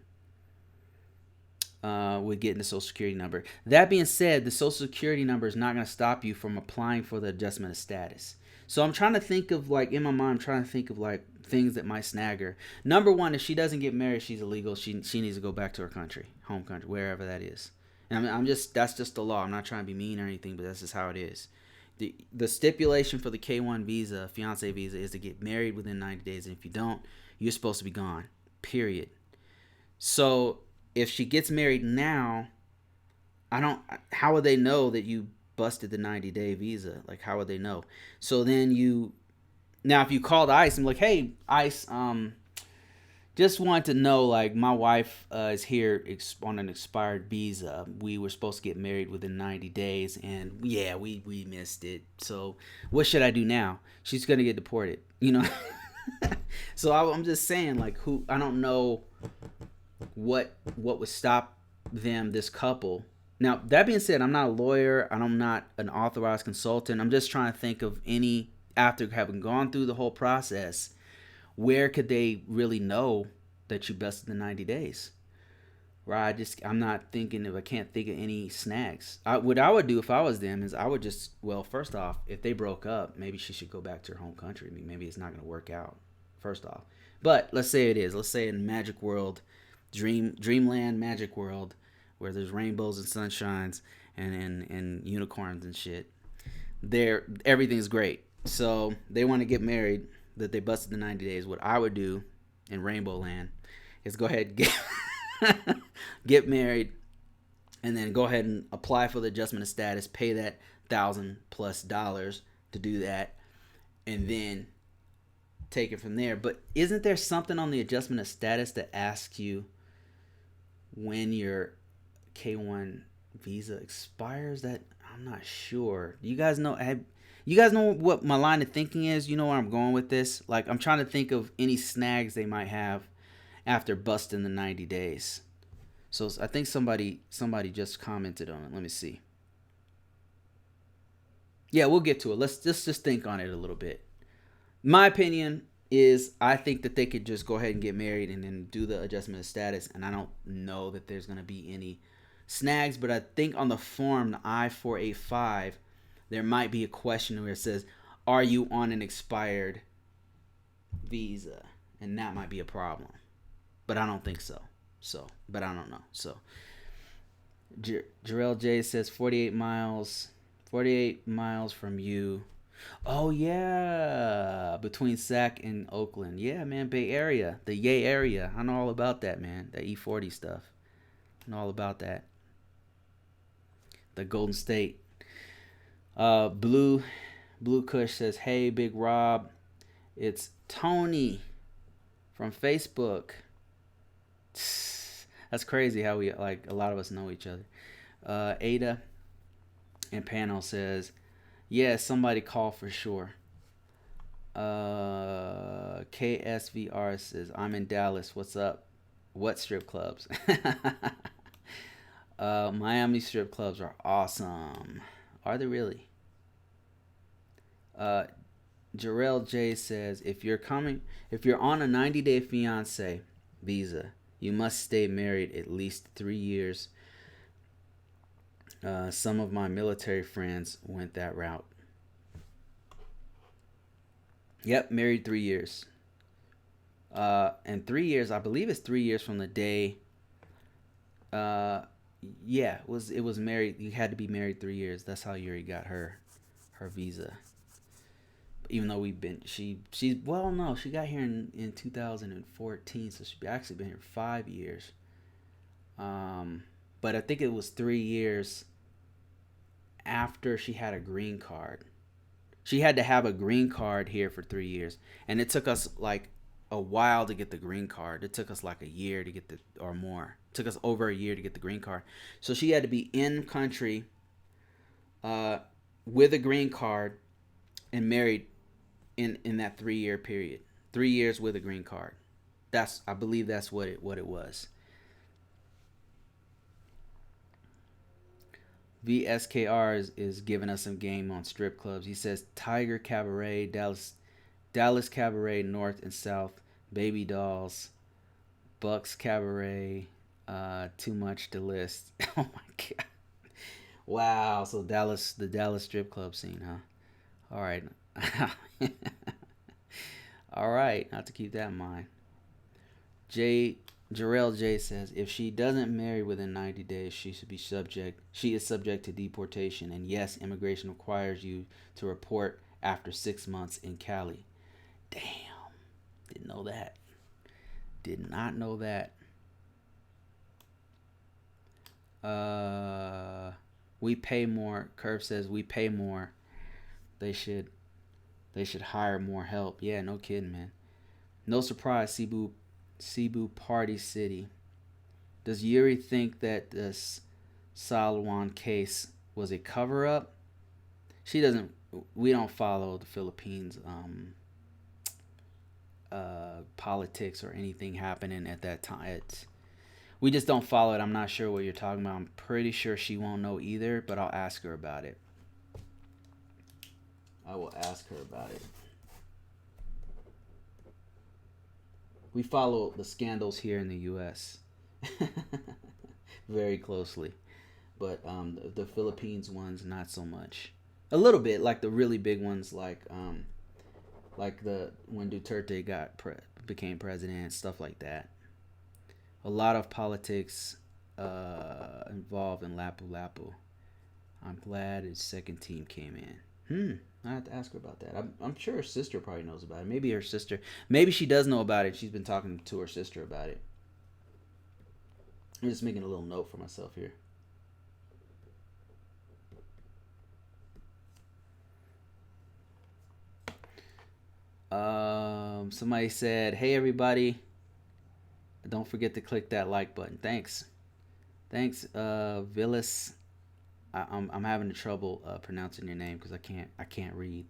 With getting the Social Security number. That being said, the Social Security number is not going to stop you from applying for the adjustment of status. So I'm trying to think of, like, in my mind, I'm trying to think of like things that might snag her. Number one, if she doesn't get married, she's illegal. She needs to go back to her country, home country, wherever that is. And that's just the law. I'm not trying to be mean or anything, but that's just how it is. The stipulation for the K1 visa, fiance visa, is to get married within 90 days. And if you don't, you're supposed to be gone. Period. So if she gets married now, how would they know that you busted the 90-day visa? Like, how would they know? So then if you called ICE and like, hey, ICE, just wanted to know, like, my wife is here on an expired visa. We were supposed to get married within 90 days, and yeah, we missed it. So what should I do now? She's going to get deported, So I'm just saying, like, I don't know what would stop this couple. Now, that being said, I'm not a lawyer, and I'm not an authorized consultant. I'm just trying to think of after having gone through the whole process, where could they really know that you busted the 90 days? Right? I can't think of any snags. What I would do if I was them is I would just, first off, if they broke up, maybe she should go back to her home country. I mean, maybe it's not going to work out, first off. But let's say it is. Let's say in Magic World, Dreamland Magic World, where there's rainbows and sunshines and unicorns and shit. Everything's great. So they want to get married, that they busted the 90 days. What I would do in Rainbow Land is go ahead and get married, and then go ahead and apply for the adjustment of status, pay that $1,000+ to do that, and then take it from there. But isn't there something on the adjustment of status that asks you when your K1 visa expires. That I'm not sure. You guys know what my line of thinking is? You know where I'm going with this? Like I'm trying to think of any snags they might have after busting the 90 days. So I think somebody just commented on it. Let me see. Yeah, we'll get to it. Let's just think on it a little bit. My opinion is I think that they could just go ahead and get married and then do the adjustment of status. And I don't know that there's going to be any snags, but I think on the form, the I-485, there might be a question where it says, are you on an expired visa? And that might be a problem. But I don't think so. But I don't know. So, Jarrell J says 48 miles from you. Oh yeah, between Sac and Oakland. Yeah, man, Bay Area, the Yay area. I know all about that, man. The E40 stuff. I know all about that. The Golden State. Blue Kush says, "Hey, Big Rob, it's Tony from Facebook." That's crazy how we like a lot of us know each other. Ada and Panel says, "Yeah, somebody call for sure." KSVR says, "I'm in Dallas. What's up? What strip clubs?" Miami strip clubs are awesome. Are they really? Uh, Jarrell J says, if you're on a 90-day fiance visa, you must stay married at least 3 years. Some of my military friends went that route. Yep, married 3 years. And 3 years, I believe it's 3 years from the day. Yeah, it was married. You had to be married 3 years. That's how Yuri got her visa. Even though she's well, no, she got here in 2014, so she's actually been here 5 years. But I think it was 3 years after she had a green card. She had to have a green card here for 3 years, and it took us like a while to get the green card. It took us like a year to get or more. It took us over a year to get the green card. So she had to be in country, with a green card, and married in that 3 year period. 3 years with a green card. I believe that's what it was. VSKR is giving us some game on strip clubs. He says Tiger Cabaret, Dallas Cabaret, North and South, Baby Dolls, Bucks Cabaret. Too much to list. Oh my god! Wow. So the Dallas strip club scene, huh? All right. All right. Not to keep that in mind. Jarrell J says if she doesn't marry within 90 days, she is subject to deportation. And yes, immigration requires you to report after 6 months in Cali. Damn. Didn't know that. Did not know that. We pay more. Curve says we pay more. They should hire more help. Yeah, no kidding, man. No surprise, Cebu Party City. Does Yuri think that this Salwan case was a cover up? She doesn't. We don't follow the Philippines politics or anything happening at that time. We just don't follow it. I'm not sure what you're talking about. I'm pretty sure she won't know either, but I'll ask her about it. I will ask her about it. We follow the scandals here in the U.S. very closely, but the Philippines ones not so much. A little bit, like the really big ones, like the when Duterte became president, stuff like that. A lot of politics involved in Lapu Lapu. I'm glad his second team came in. I have to ask her about that. I'm sure her sister probably knows about it. Maybe she does know about it. She's been talking to her sister about it. I'm just making a little note for myself here. Somebody said, "Hey everybody, don't forget to click that like button." Thanks, Villas I'm having trouble pronouncing your name because I can't read.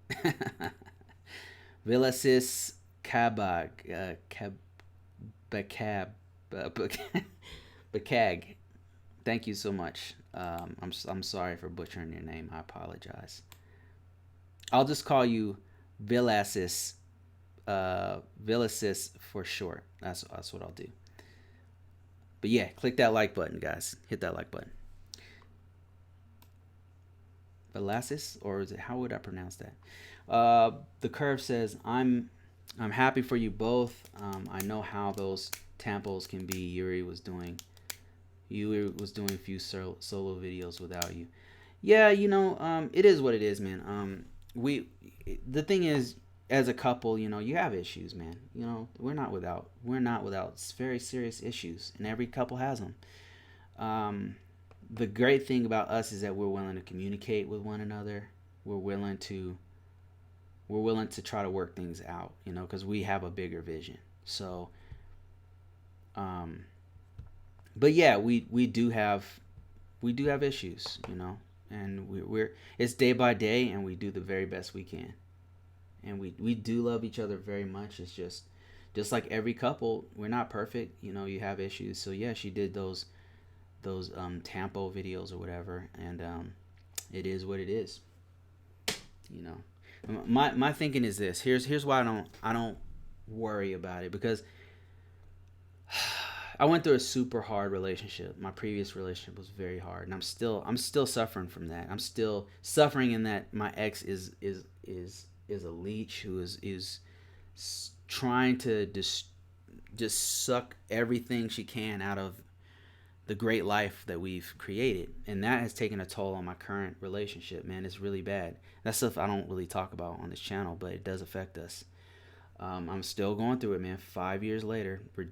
Villasis Kabag Bakab Bakag. Thank you so much. I'm sorry for butchering your name. I apologize. I'll just call you Villasis. Villasis for short. That's what I'll do. But yeah, click that like button, guys. Hit that like button. Villasis, or is it, how would I pronounce that? The curve says, I'm happy for you both. I know how those tampos can be. Yuri was doing a few solo videos without you. Yeah, it is what it is, man. We the thing is, as a couple, you have issues, man. We're not without very serious issues, and every couple has them. The great thing about us is that we're willing to communicate with one another. We're willing to try to work things out, because we have a bigger vision. So, but yeah, we do have issues, and we're it's day by day, and we do the very best we can, and we do love each other very much. It's just like every couple, we're not perfect, you have issues. So yeah, she did those tampo videos or whatever, and it is what it is, you know. My thinking is this. Here's why I don't worry about it, because I went through a super hard relationship. My previous relationship was very hard, and I'm still suffering from that. I'm still suffering in that my ex is a leech who is trying to just suck everything she can out of the great life that we've created, and that has taken a toll on my current relationship, man. It's really bad. That's stuff I don't really talk about on this channel, but it does affect us. I'm still going through it, man. 5 years later, a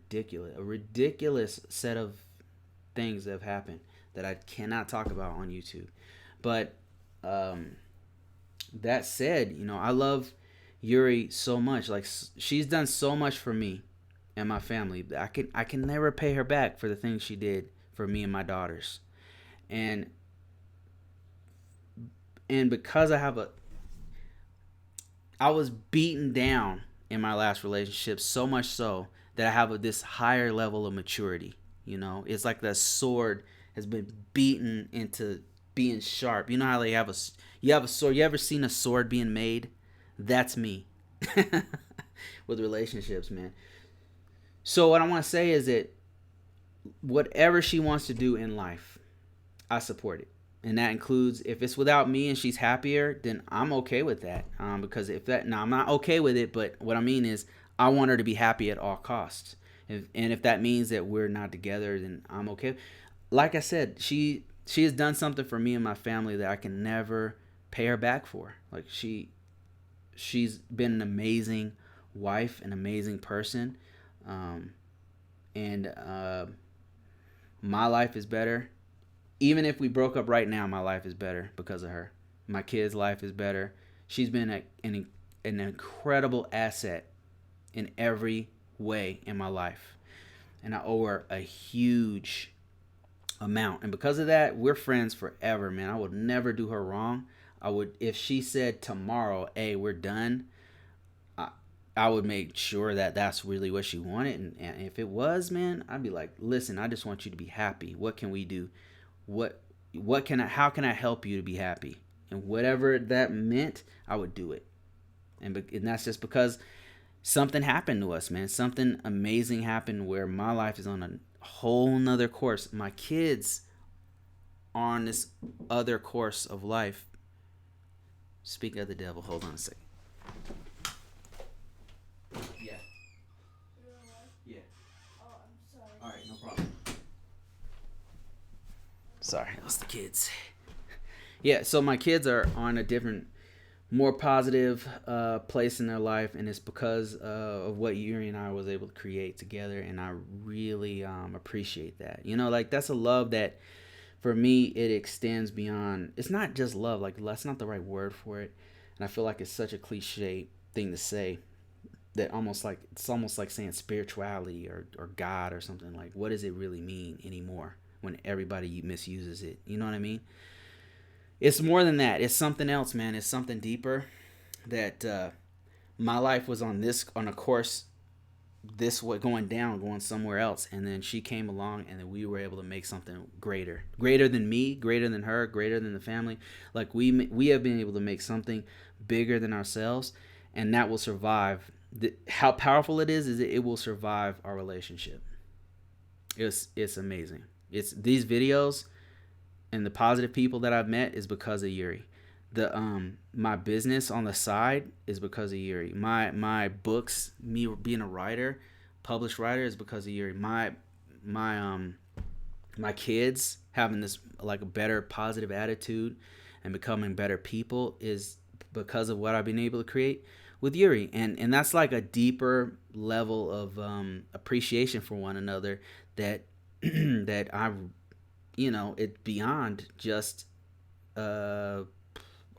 ridiculous set of things that have happened that I cannot talk about on YouTube. But that said, I love Yuri so much. Like, she's done so much for me and my family. I can never pay her back for the things she did for me and my daughters. And because I was beaten down in my last relationship, so much so that I have this higher level of maturity. It's like the sword has been beaten into being sharp. You know how you have a sword. You ever seen a sword being made? That's me with relationships, man. So what I want to say is that whatever she wants to do in life, I support it. And that includes, if it's without me and she's happier, then I'm okay with that. Because now I'm not okay with it, but what I mean is I want her to be happy at all costs. If that means that we're not together, then I'm okay. Like I said, she has done something for me and my family that I can never pay her back for. Like, she's been an amazing wife, an amazing person. And my life is better. Even if we broke up right now, my life is better because of her. My kids' life is better. She's been an incredible asset in every way in my life. And I owe her a huge amount. And because of that, we're friends forever, man. I would never do her wrong. If she said tomorrow, hey, we're done, I would make sure that that's really what she wanted. And if it was, man, I'd be like, listen, I just want you to be happy. What can we do? How can I help you to be happy? And whatever that meant, I would do it. And that's just because something happened to us, man. Something amazing happened where my life is on a whole nother course. My kids are on this other course of life. Speak of the devil. Hold on a second. Yeah. Yeah. Oh, I'm sorry. All right, no problem. Sorry, that was the kids. Yeah, so my kids are on a different, more positive place in their life, and it's because of what Yuri and I was able to create together, and I really appreciate that. Like, that's a love that, for me, it extends beyond. It's not just love. Like, that's not the right word for it, and I feel like it's such a cliche thing to say that it's almost like saying spirituality or God or something. Like, what does it really mean anymore when everybody misuses it? You know what I mean? It's more than that. It's something else, man. It's something deeper. That my life was on a course this way, going down, going somewhere else, and then she came along, and then we were able to make something greater than me, greater than her, greater than the family. Like we have been able to make something bigger than ourselves, and that will survive. How powerful it is it will survive our relationship. It's amazing. It's these videos and the positive people that I've met is because of Yuri. The my business on the side is because of Yuri. My books, me being a writer, published writer, is because of Yuri. My kids having this like a better positive attitude and becoming better people is because of what I've been able to create with Yuri. And that's like a deeper level of appreciation for one another that that I, it's beyond just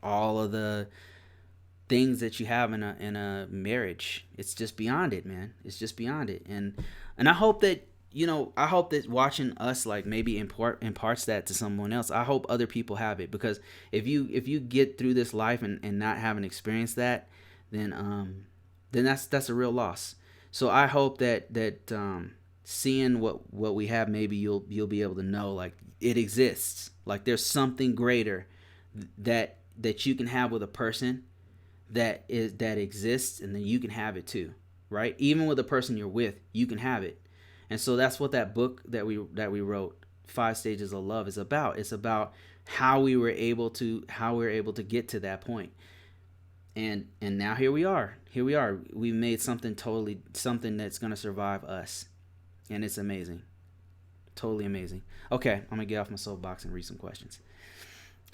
all of the things that you have in a marriage. It's just beyond it, man. It's just beyond it. And I hope that, I hope that watching us like maybe imparts that to someone else. I hope other people have it, because if you get through this life and not having experienced that, then that's a real loss. So I hope that seeing what we have, maybe you'll be able to know like it exists. Like there's something greater that you can have with a person that exists, and then you can have it too, right? Even with the person you're with, you can have it. And so that's what that book that we wrote, 5 Stages of Love, is about. It's about how we were able to get to that point. And now here we are. We made something that's going to survive us. And it's amazing. Totally amazing. Okay, I'm going to get off my soapbox and read some questions.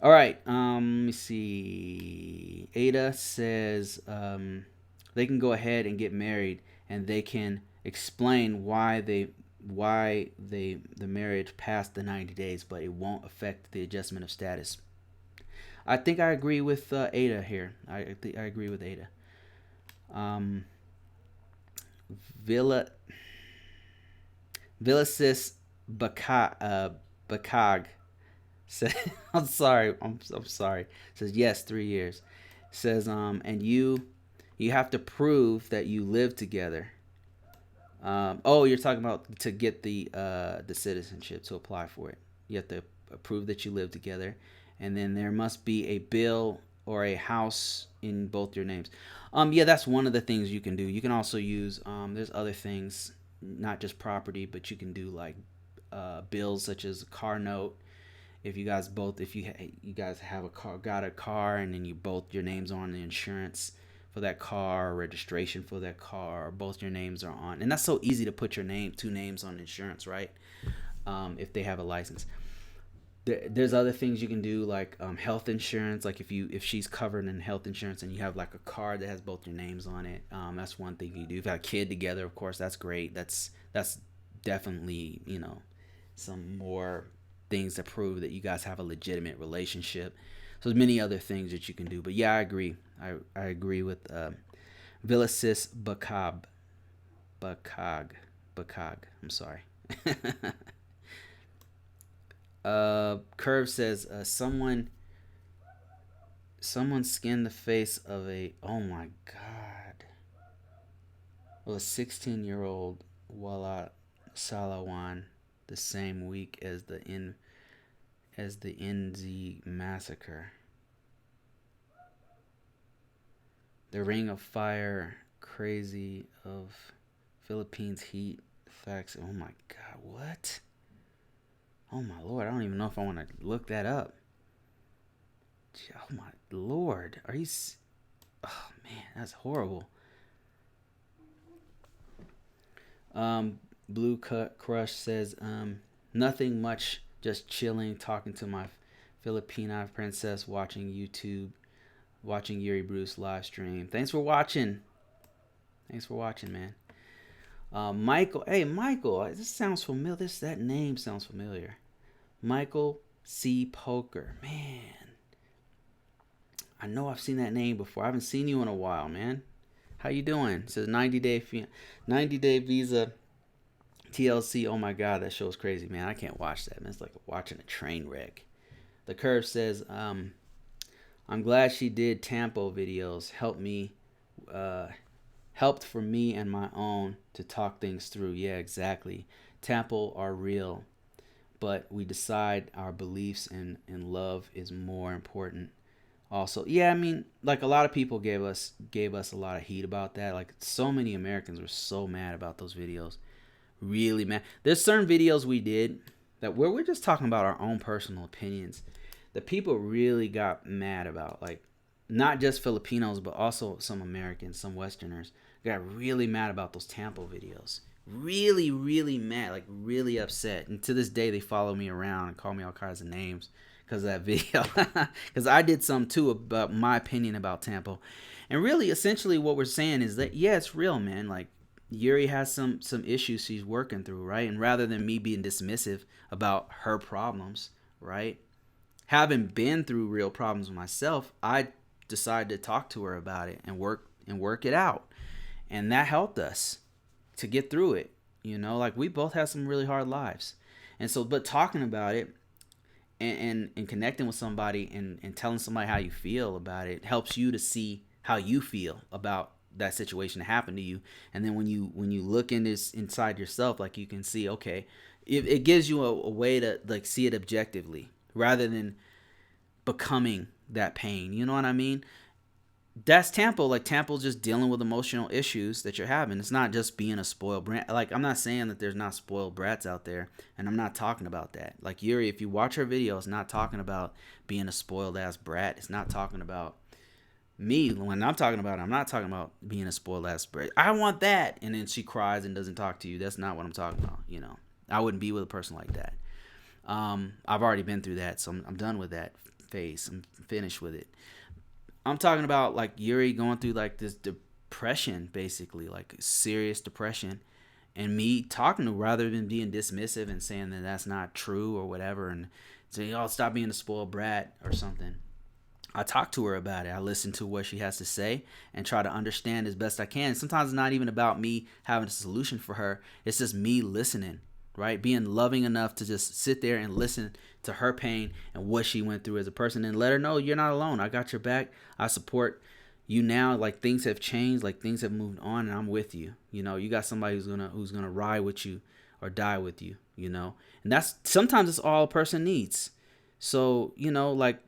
All right, let me see. Ada says they can go ahead and get married, and they can explain why the marriage passed the 90 days, but it won't affect the adjustment of status. I think I agree with Ada here. I agree with Ada. Villasis Bakag says, I'm sorry. Says yes, 3 years. Says and you have to prove that you live together. You're talking about to get the citizenship, to apply for it. You have to prove that you live together, and then there must be a bill or a house in both your names. Yeah, that's one of the things you can do. You can also use there's other things, not just property, but you can do like bills such as a car note. If you guys have got a car, and then your names are on the insurance for that car, or registration for that car, or both your names are on, and that's so easy to put your two names on insurance, right? If they have a license. There's other things you can do, like health insurance. Like if she's covered in health insurance and you have like a card that has both your names on it, that's one thing you do. If you have a kid together, of course, that's great. That's definitely some more things to prove that you guys have a legitimate relationship. So there's many other things that you can do. But yeah, I agree. I agree with Villasis Bakag. I'm sorry. Curve says someone skinned the face of a, oh my god, a 16-year-old Wala Salawan the same week as the NZ massacre. The Ring of Fire, crazy of Philippines heat facts. Oh my god, what? Oh my lord, I don't even know if I want to look that up. Oh my lord, are you? Oh man, that's horrible. Blue Cut Crush says, nothing much, just chilling, talking to my Filipina princess, watching Yuri Bruce live stream. Thanks for watching, man. Michael, hey Michael, this sounds familiar. That name sounds familiar. Michael C. Poker, man. I know I've seen that name before. I haven't seen you in a while, man. How you doing? It says 90-day visa TLC. Oh my god, that show's crazy, man. I can't watch that, man. It's like watching a train wreck. The Curve says, I'm glad she did Tampo videos. Uh, helped for me and my own to talk things through. Yeah, exactly. Tampo are real, but we decide our beliefs and love is more important. Also, yeah, I mean, like a lot of people gave us a lot of heat about that. Like so many Americans were so mad about those videos. Really mad. There's certain videos we did that where we're just talking about our own personal opinions that people really got mad about. Like not just Filipinos, but also some Americans, some Westerners got really mad about those Tampo videos. Really, really mad, like really upset. And to this day, they follow me around and call me all kinds of names because of that video. Because I did some too about my opinion about Tampo. And really, essentially, what we're saying is that yeah, it's real, man. Like Yuri has some issues she's working through, right? And rather than me being dismissive about her problems, right? Having been through real problems myself, I decided to talk to her about it and work it out. And that helped us to get through it. Like we both had some really hard lives. And so but talking about it and connecting with somebody and telling somebody how you feel about it helps you to see how you feel about that situation that happened to you. And then when you look in this inside yourself, like you can see, okay, it gives you a way to like see it objectively rather than becoming that pain. You know what I mean? That's Tampo. Like Tampo's just dealing with emotional issues that you're having. It's not just being a spoiled brat. Like I'm not saying that there's not spoiled brats out there, and I'm not talking about that. Like Yuri, if you watch her video, it's not talking about being a spoiled ass brat. It's not talking about me. When I'm talking about it, I'm not talking about being a spoiled ass brat. I want that, and then she cries and doesn't talk to you. That's not what I'm talking about. I wouldn't be with a person like that. I've already been through that, so I'm done with that phase. I'm finished with it. I'm talking about like Yuri going through like this depression, basically, like serious depression, and me talking to her rather than being dismissive and saying that that's not true or whatever, and saying, "Oh, stop being a spoiled brat" or something. I talk to her about it. I listen to what she has to say and try to understand as best I can. Sometimes it's not even about me having a solution for her. It's just me listening, right? Being loving enough to just sit there and listen to her pain and what she went through as a person and let her know you're not alone. I got your back. I support you now. Like things have changed, like things have moved on, and I'm with you. You got somebody who's gonna ride with you or die with you, And that's sometimes it's all a person needs. So, like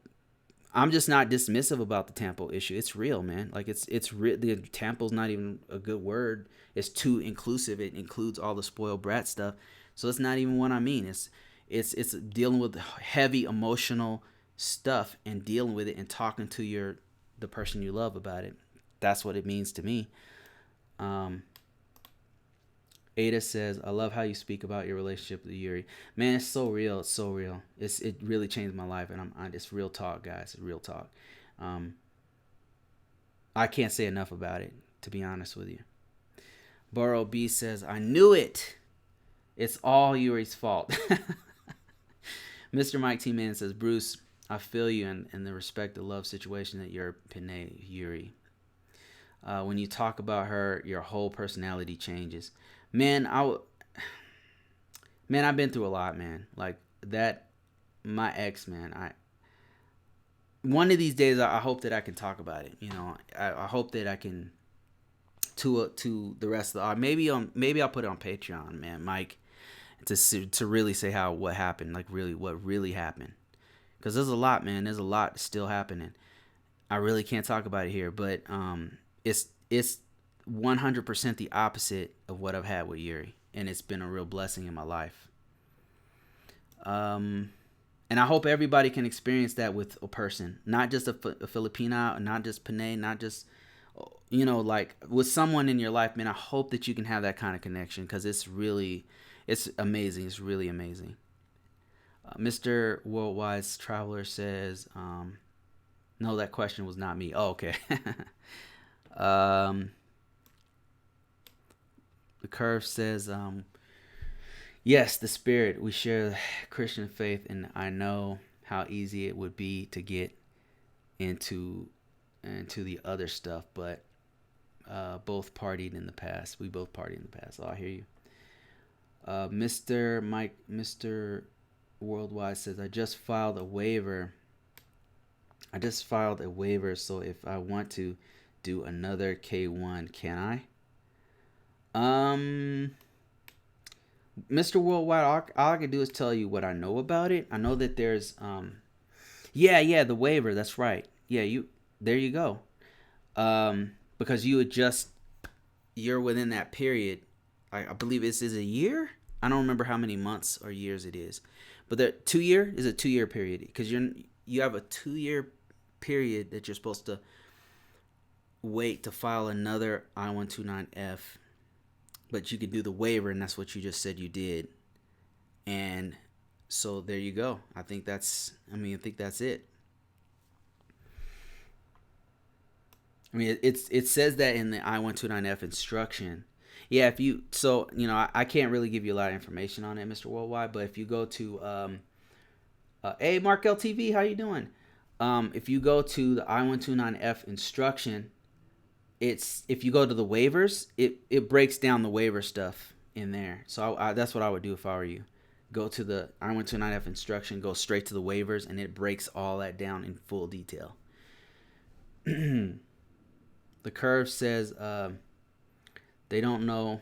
I'm just not dismissive about the Tampo issue. It's real, man. Like it's real. The Tampo's not even a good word. It's too inclusive. It includes all the spoiled brat stuff. So it's not even what I mean. It's dealing with heavy emotional stuff and dealing with it and talking to the person you love about it. That's what it means to me. Ada says, "I love how you speak about your relationship with Yuri. Man, it's so real. It's so real. It really changed my life, and it's real talk, guys. It's real talk. I can't say enough about it, to be honest with you." Burrow B says, "I knew it. It's all Yuri's fault." Mr. Mike T. Man says, "Bruce, I feel you in the respect and love situation that you're Pinay Yuri. When you talk about her, your whole personality changes." Man, I've been through a lot, man. Like that, my ex, man. One of these days, I hope that I can talk about it. I hope that I can to the rest of the maybe I'll put it on Patreon, man, Mike, to really say what happened, like really what really happened, because there's a lot, man. There's a lot still happening. I really can't talk about it here, but it's 100% the opposite of what I've had with Yuri, and it's been a real blessing in my life. And I hope everybody can experience that with a person, not just a Filipina, not just Panay, not just like with someone in your life, man. I hope that you can have that kind of connection because it's amazing. It's really amazing. Mr. Worldwide Traveler says, no, that question was not me. Oh, okay. The Curve says, yes, the spirit. We share Christian faith, and I know how easy it would be to get into the other stuff, but both partied in the past. We both partied in the past. Oh, I hear you. Mr. Worldwide says, I just filed a waiver I just filed a waiver, so if I want to do another K1, can I? Mr. Worldwide, all I can do is tell you what I know about it. I know that there's yeah, the waiver, that's right. Yeah, there you go. Because you're within that period. I believe this is a year. I don't remember how many months or years it is, but the 2 year is a 2 year period because you have a 2 year period that you're supposed to wait to file another I-129F, but you could do the waiver, and that's what you just said you did. And so there you go. I think that's it. I mean, it says that in the I-129F instruction. Yeah, if you I can't really give you a lot of information on it, Mr. Worldwide, but if you go to hey, Mark LTV, how you doing? If you go to the I-129F instruction, if you go to the waivers, it breaks down the waiver stuff in there. So that's what I would do if I were you. Go to the I-129F instruction, go straight to the waivers, and it breaks all that down in full detail. The curve says they don't know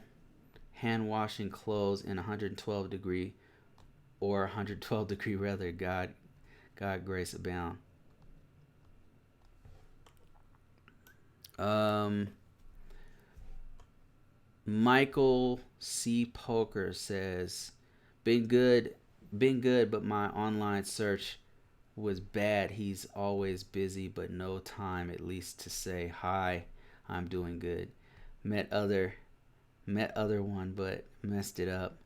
hand washing clothes in 112 degree or 112 degree weather. God grace abound. Michael C. Poker says, been good, but my online search was bad. He's always busy, but no time at least to say hi. I'm doing good. Met other one, but messed it up.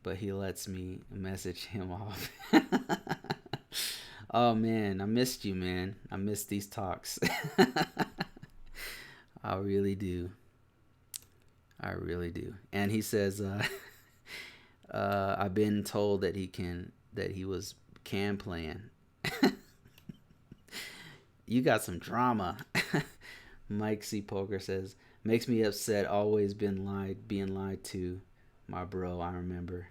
But he lets me message him off. Oh man, I missed you, man. I missed these talks. I really do. And he says, I've been told that he was can playing. You got some drama. Mike C. Poker says, makes me upset. Always being lied to. My bro, I remember.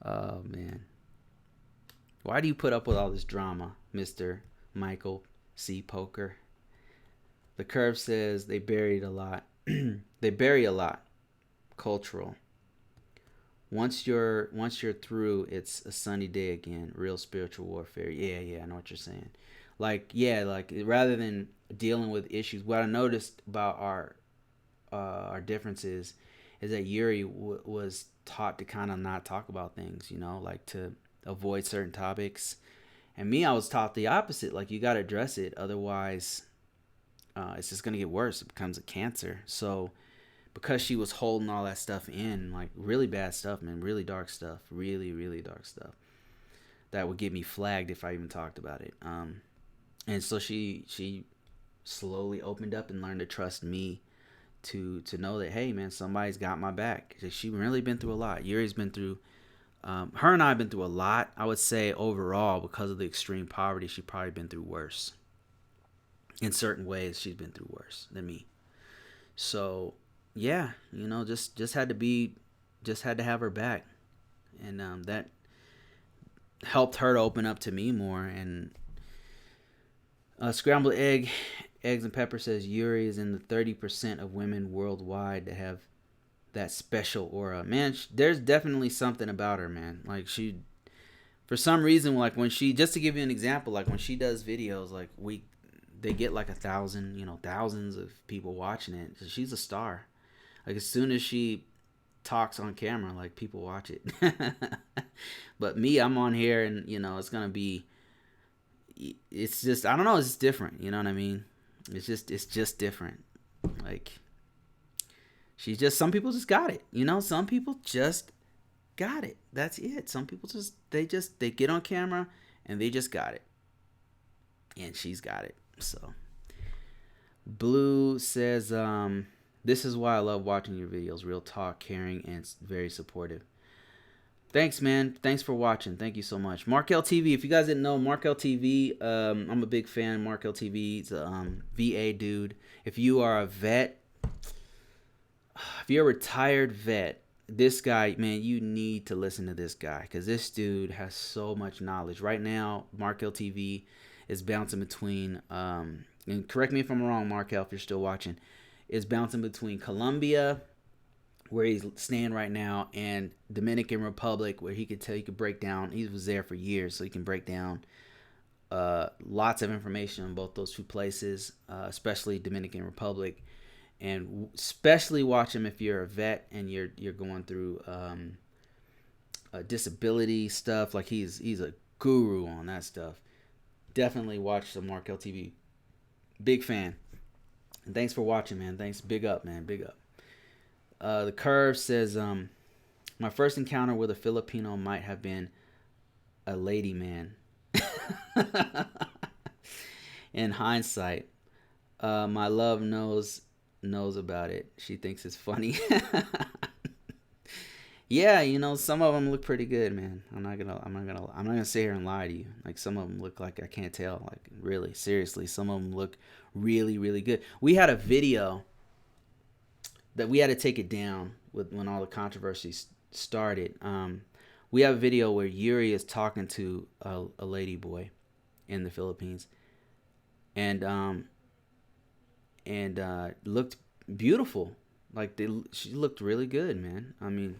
Oh man. Why do you put up with all this drama, Mr. Michael C. Poker? The curve says they buried a lot. They bury a lot. Cultural. Once you're through, it's a sunny day again. Real spiritual warfare. Yeah, I know what you're saying. Like rather than dealing with issues, what I noticed about our differences is that Yuri was taught to kind of not talk about things, like to avoid certain topics. And me, I was taught the opposite. Like, you got to address it, otherwise it's just gonna get worse. It becomes a cancer. So because she was holding all that stuff in, like really bad stuff, man, really dark stuff, really dark stuff, that would get me flagged if I even talked about it. And so she slowly opened up and learned to trust me to know that, hey man, somebody's got my back. She really been through a lot. Yuri's been through her and I have been through a lot. I would say overall, because of the extreme poverty, she's probably been through worse. In certain ways, she's been through worse than me. So yeah, just had to have her back, and that helped her to open up to me more. And scrambled eggs and pepper says Yuri is in the 30% of women worldwide that have that special aura. Man, there's definitely something about her, man. Like, she, for some reason, like when she, just to give you an example, like when she does videos, like they get like 1,000, thousands of people watching it. So she's a star. Like, as soon as she talks on camera, like, people watch it. But me, I'm on here, and it's gonna be, it's just, I don't know, it's just different. You know what I mean? It's just different. Like, she's just, some people just got it. Some people just got it. That's it. Some people they get on camera and they just got it. And she's got it. So Blue says, this is why I love watching your videos. Real talk, caring, and very supportive. Thanks, man. Thanks for watching. Thank you so much. Mark LTV. If you guys didn't know, Mark LTV, I'm a big fan of Mark LTV. He's a VA dude. If you are a vet, if you're a retired vet this guy, man, you need to listen to this guy because this dude has so much knowledge. Right now, Markel TV is bouncing between, and correct me if I'm wrong, Markel, if you're still watching, is bouncing between Colombia, where he's staying right now, and Dominican Republic, where he could break down. He was there for years, so he can break down lots of information on both those two places, especially Dominican Republic. And especially watch him if you're a vet and you're going through disability stuff. Like he's a guru on that stuff. Definitely watch the Markel TV. Big fan. And thanks for watching, man. Thanks. Big up, man. Big up. The Curve says, my first encounter with a Filipino might have been a lady man. In hindsight, my love knows about it. She thinks it's funny. Yeah, some of them look pretty good, man. I'm not gonna sit here and lie to you. Like some of them look like I can't tell. Like really, seriously, some of them look really, really good. We had a video that we had to take it down when all the controversies started. We have a video where Yuri is talking to a lady boy in the Philippines, and looked beautiful. Like she looked really good, man. I mean,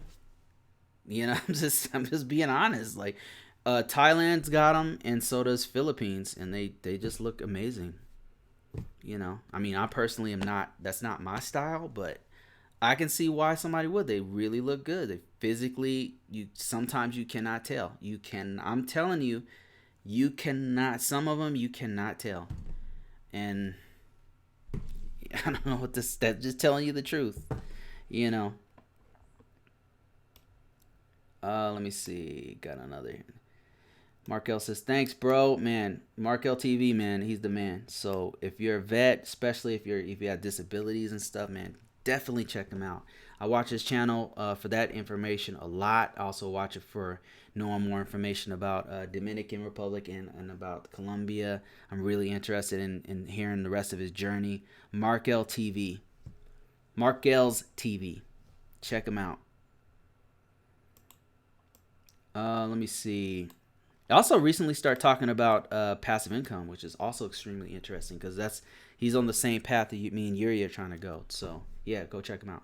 I'm just being honest. Like, Thailand's got them, and so does Philippines, and they just look amazing. I mean, I personally am not. That's not my style, but I can see why somebody would. They really look good. They physically, sometimes you cannot tell. I'm telling you, you cannot. Some of them you cannot tell, and I don't know what this. That's just telling you the truth, Let me see. Got another. Markel says, thanks, bro. Man, Markel TV, man, he's the man. So if you're a vet, especially if you have disabilities and stuff, man, definitely check him out. I watch his channel for that information a lot. I also watch it for knowing more information about Dominican Republic and about Colombia. I'm really interested in hearing the rest of his journey. Markel TV. Markel's TV. Check him out. Let me see. I also recently started talking about passive income, which is also extremely interesting because he's on the same path that me and Yuri are trying to go. So yeah, go check him out.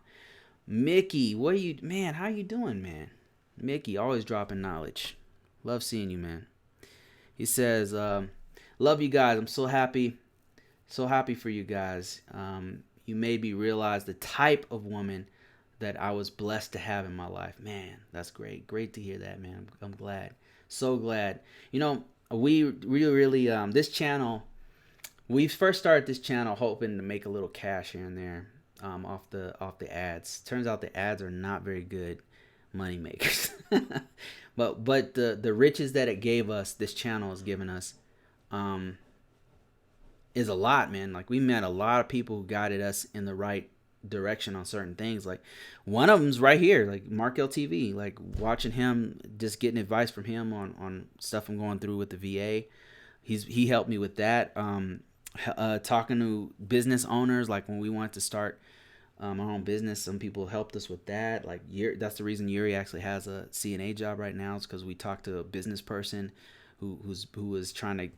Mickey, how you doing, man? Mickey, always dropping knowledge. Love seeing you, man. He says, love you guys. I'm so happy for you guys. You made me realize the type of woman that I was blessed to have in my life. Man, that's great. Great to hear that, man. I'm glad. So glad. We really this channel, we first started this channel hoping to make a little cash here and there off the ads. Turns out the ads are not very good money makers. but the riches that it gave us, this channel has given us, is a lot, man. Like we met a lot of people who guided us in the right direction on certain things. Like one of them's right here, like Markel TV. Like watching him, just getting advice from him on stuff I'm going through with the VA. He helped me with that. Talking to business owners, like when we wanted to start our own business, some people helped us with that. Like that's the reason Yuri actually has a CNA job right now, is because we talked to a business person who was trying to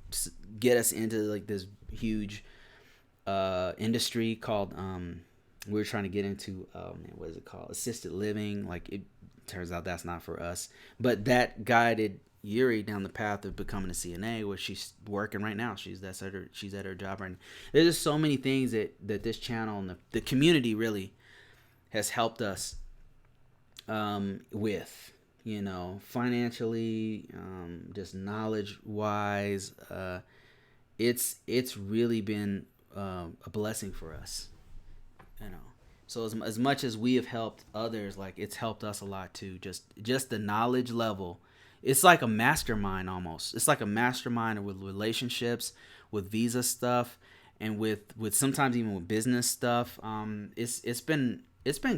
get us into like this huge industry called we were trying to get into what is it called, assisted living. Like it turns out that's not for us, but that guided Yuri down the path of becoming a CNA, where she's working right now. She's at her job right now. There's just so many things that this channel and the community really has helped us with, financially, just knowledge wise. It's really been a blessing for us. So as much as we have helped others, like it's helped us a lot too. Just the knowledge level. It's like a mastermind almost. It's like a mastermind with relationships, with visa stuff, and with sometimes even with business stuff. It's been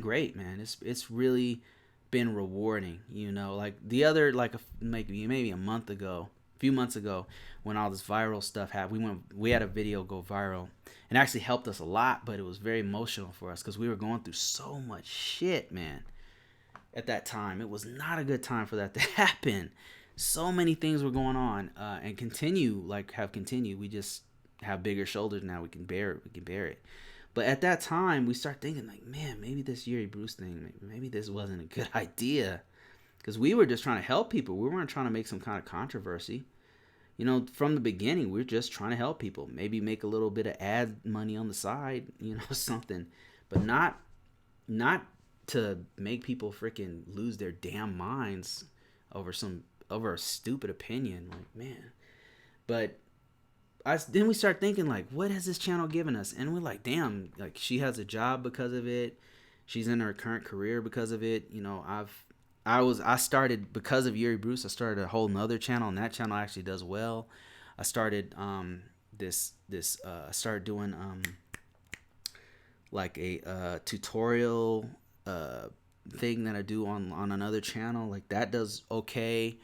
great, man. It's really been rewarding. Like the other, like maybe a few months ago, when all this viral stuff happened, we had a video go viral, and actually helped us a lot. But it was very emotional for us because we were going through so much shit, man. at that time. It was not a good time for that to happen. So many things were going on, and have continued. We just have bigger shoulders now. We can bear it. We can bear it. But at that time, we start thinking like, man, maybe this Yuri Bruce thing, maybe this wasn't a good idea, because we were just trying to help people. We weren't trying to make some kind of controversy. From the beginning, we're just trying to help people. Maybe make a little bit of ad money on the side, something, but not to make people freaking lose their damn minds over a stupid opinion. Like, man. But then we start thinking like, what has this channel given us? And we're like, damn, like she has a job because of it. She's in her current career because of it. I started because of Yuri Bruce. I started a whole nother channel, and that channel actually does well. I started started doing like a tutorial thing that I do on another channel. Like that does okay.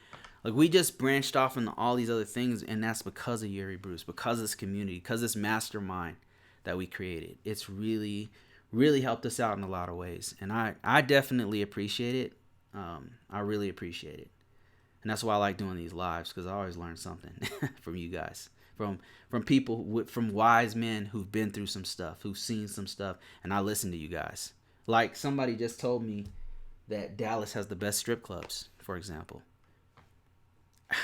Like we just branched off into all these other things, and that's because of Yuri Bruce, because of this community, because of this mastermind that we created. It's really, really helped us out in a lot of ways, and I definitely appreciate it. I really appreciate it, and that's why I like doing these lives, because I always learn something from you guys, from people, from wise men who've been through some stuff, who've seen some stuff, and I listen to you guys. Like somebody just told me that Dallas has the best strip clubs, for example.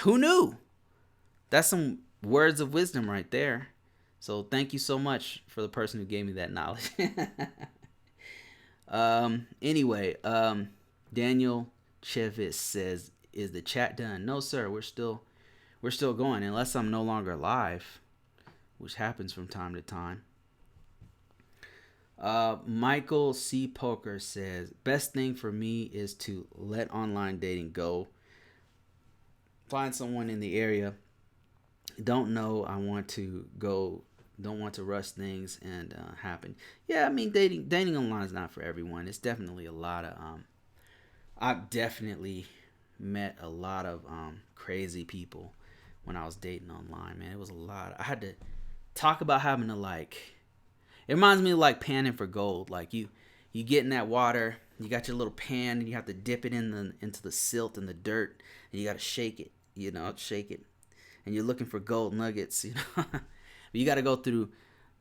Who knew? That's some words of wisdom right there. So thank you so much for the person who gave me that knowledge. Anyway, Daniel Chevis says, "Is the chat done?" No, sir. We're still going, unless I'm no longer live, which happens from time to time. Michael C. Poker says, "Best thing for me is to let online dating go. Find someone in the area. Don't know. I want to go. Don't want to rush things and happen." Yeah, I mean, dating online is not for everyone. It's definitely a lot of I've definitely met a lot of crazy people when I was dating online. Man, it was a lot. I had to talk about having to like. It reminds me of like panning for gold. Like you get in that water. You got your little pan, and you have to dip it into the silt and the dirt, and you got to shake it. Shake it, and you're looking for gold nuggets. You got to go through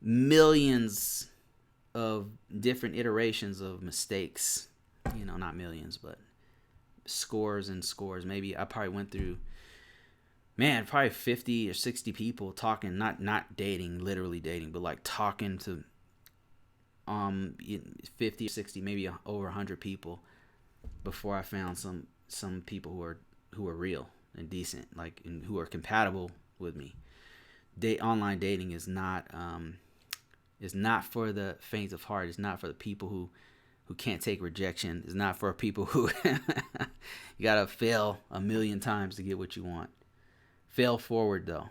millions of different iterations of mistakes. Not millions, but scores and scores. Maybe I probably went through, probably 50 or 60 people talking, not dating, literally dating, but like talking to 50 or 60, maybe over 100 people before I found some people who are real and decent, like, and who are compatible with me. Online dating is not for the faint of heart. It's not for the people who can't take rejection. It's not for people who you gotta fail a million times to get what you want. Fail forward though.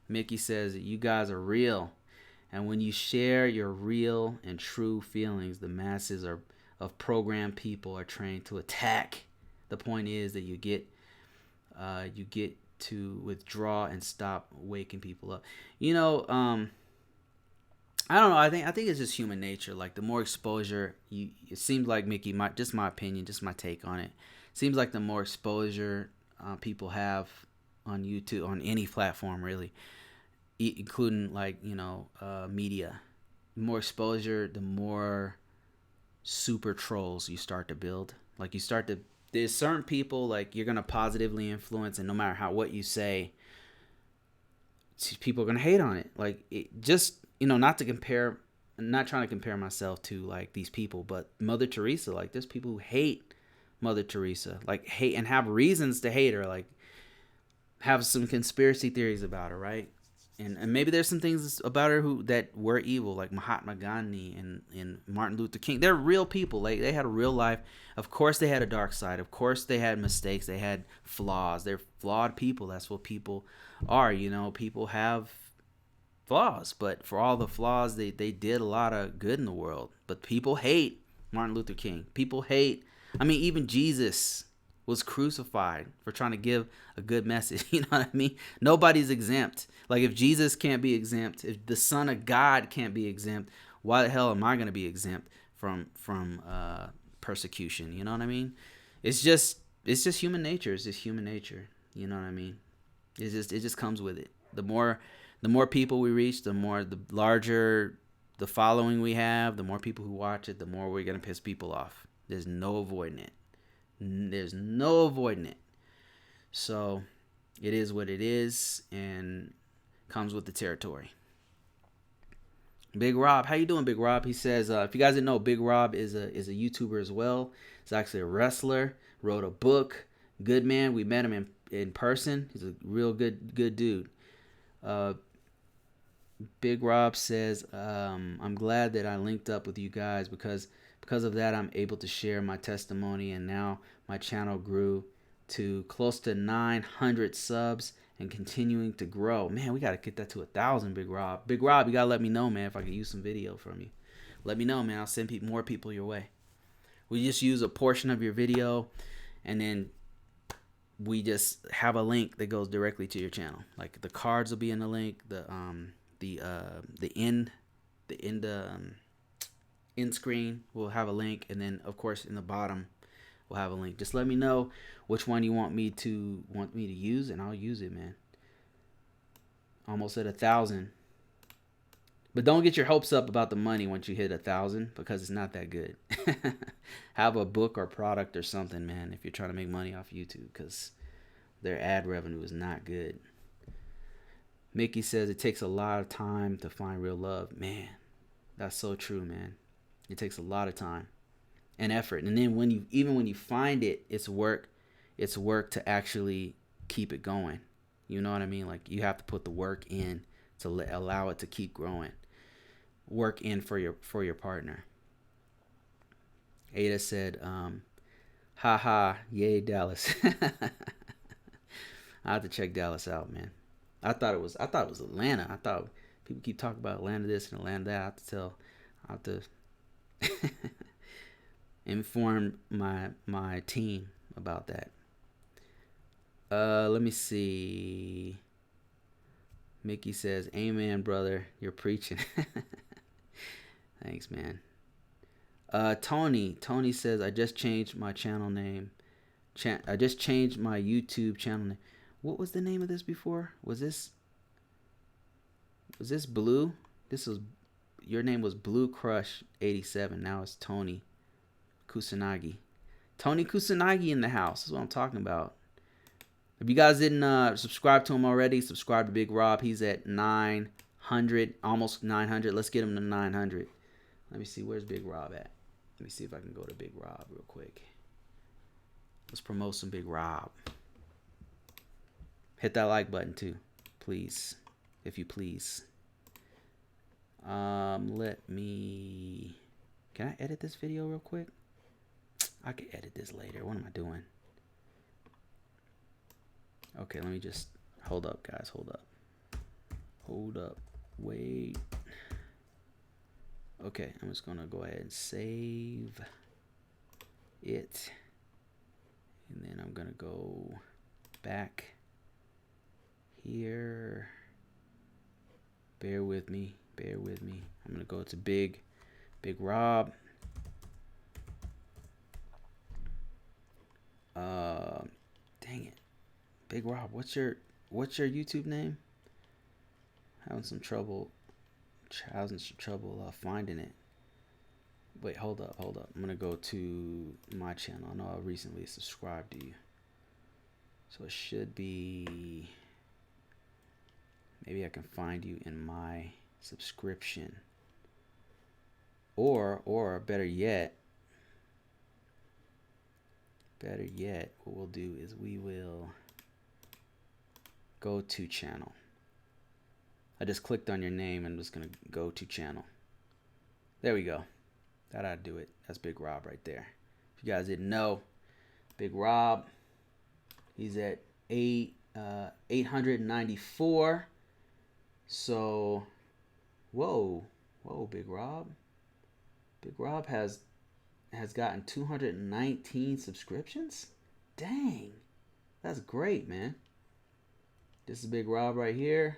Mickey says that you guys are real, and when you share your real and true feelings, the masses of programmed people are trained to attack. The point is that you get to withdraw and stop waking people up. I don't know. I think it's just human nature. Like the more exposure, it seems like, Mickey, just my opinion, just my take on it. Seems like the more exposure people have on YouTube, on any platform really, including like media. The more exposure, the more super trolls you start to build. Like there's certain people like you're gonna positively influence, and no matter what you say, people are gonna hate on it. Like not trying to compare myself to like these people, but Mother Teresa, like there's people who hate Mother Teresa, like hate and have reasons to hate her, like have some conspiracy theories about her, right? And maybe there's some things about her that were evil, like Mahatma Gandhi and Martin Luther King. They're real people. Like they had a real life. Of course they had a dark side. Of course they had mistakes. They had flaws. They're flawed people. That's what people are. People have flaws, but for all the flaws, they did a lot of good in the world. But people hate Martin Luther King. People hate. I mean, even Jesus was crucified for trying to give a good message. You know what I mean? Nobody's exempt. Like if Jesus can't be exempt, if the Son of God can't be exempt, why the hell am I going to be exempt from persecution. You know what I mean? It's just human nature. It's just human nature. You know what I mean? It just comes with it. The more people we reach, the larger the following we have, the more people who watch it, the more we're gonna piss people off. There's no avoiding it. There's no avoiding it. So it is what it is, and comes with the territory. Big Rob, how you doing, Big Rob? He says, if you guys didn't know, Big Rob is a YouTuber as well. He's actually a wrestler. Wrote a book. Good man. We met him in person. He's a real good dude. Big Rob says, I'm glad that I linked up with you guys because of that I'm able to share my testimony, and now my channel grew to close to 900 subs and continuing to grow. Man, we got to get that to 1,000, Big Rob. Big Rob, you got to let me know, man, if I could use some video from you. Let me know, man. I'll send more people your way. We just use a portion of your video, and then we just have a link that goes directly to your channel. Like the cards will be in the link, the end screen will have a link, and then of course in the bottom we'll have a link. Just let me know which one you want me to use, and I'll use it, man. Almost at 1,000. But don't get your hopes up about the money once you hit 1,000, because it's not that good. Have a book or product or something, man, if you're trying to make money off YouTube, because their ad revenue is not good. Mickey says it takes a lot of time to find real love. Man, that's so true, man. It takes a lot of time and effort. And then when you find it, it's work. It's work to actually keep it going. You know what I mean? Like, you have to put the work in to allow it to keep growing. Work in for your partner. Ada said, haha, yay Dallas. I have to check Dallas out, man. I thought it was Atlanta. I thought people keep talking about Atlanta this and Atlanta that. I have to inform my team about that. Let me see. Mickey says, amen, brother. You're preaching. Thanks, man. Tony says, I just changed my channel name. I just changed my YouTube channel name. What was the name of this before? Was this Blue? Your name was Blue Crush 87. Now it's Tony Kusanagi. Tony Kusanagi in the house. That's what I'm talking about. If you guys didn't subscribe to him already, subscribe to Big Rob. He's at 900, almost 900. Let's get him to 900. Let me see, where's Big Rob at? Let me see if I can go to Big Rob real quick. Let's promote some Big Rob. Hit that like button too, please, if you please. Let me. Can I edit this video real quick? I can edit this later. What am I doing? Okay, let me just hold up, guys. Hold up. Wait. Okay, I'm just gonna go ahead and save it, and then I'm gonna go back here. Bear with me. I'm gonna go to Big Rob. Dang it, Big Rob. What's your YouTube name? Having some trouble finding it. Wait, hold up. I'm gonna go to my channel. I know I recently subscribed to you, so it should be. Maybe I can find you in my subscription, or better yet, what we'll do is we will go to channel. I just clicked on your name and I'm just gonna go to channel. There we go. That ought to do it. That's Big Rob right there. If you guys didn't know, Big Rob, he's at 894. So, whoa, Big Rob. Big Rob has gotten 219 subscriptions. Dang, that's great, man. This is Big Rob right here.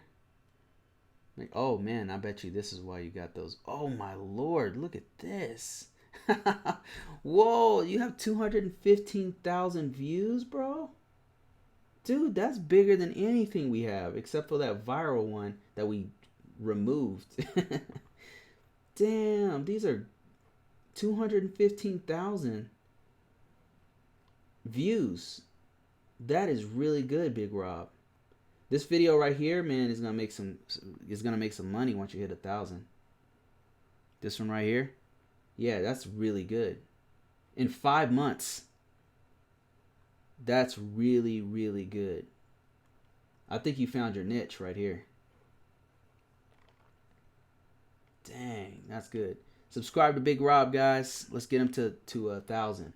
Oh man, I bet you this is why you got those. Oh my lord, look at this. Whoa, you have 215,000 views, bro? Dude, that's bigger than anything we have, except for that viral one that we removed. Damn, these are 215,000 views. That is really good, Big Rob. This video right here, man, is gonna make some money once you hit 1,000. This one right here, yeah, that's really good. In 5 months, that's really, really good. I think you found your niche right here. Dang, that's good. Subscribe to Big Rob, guys. Let's get him to 1,000.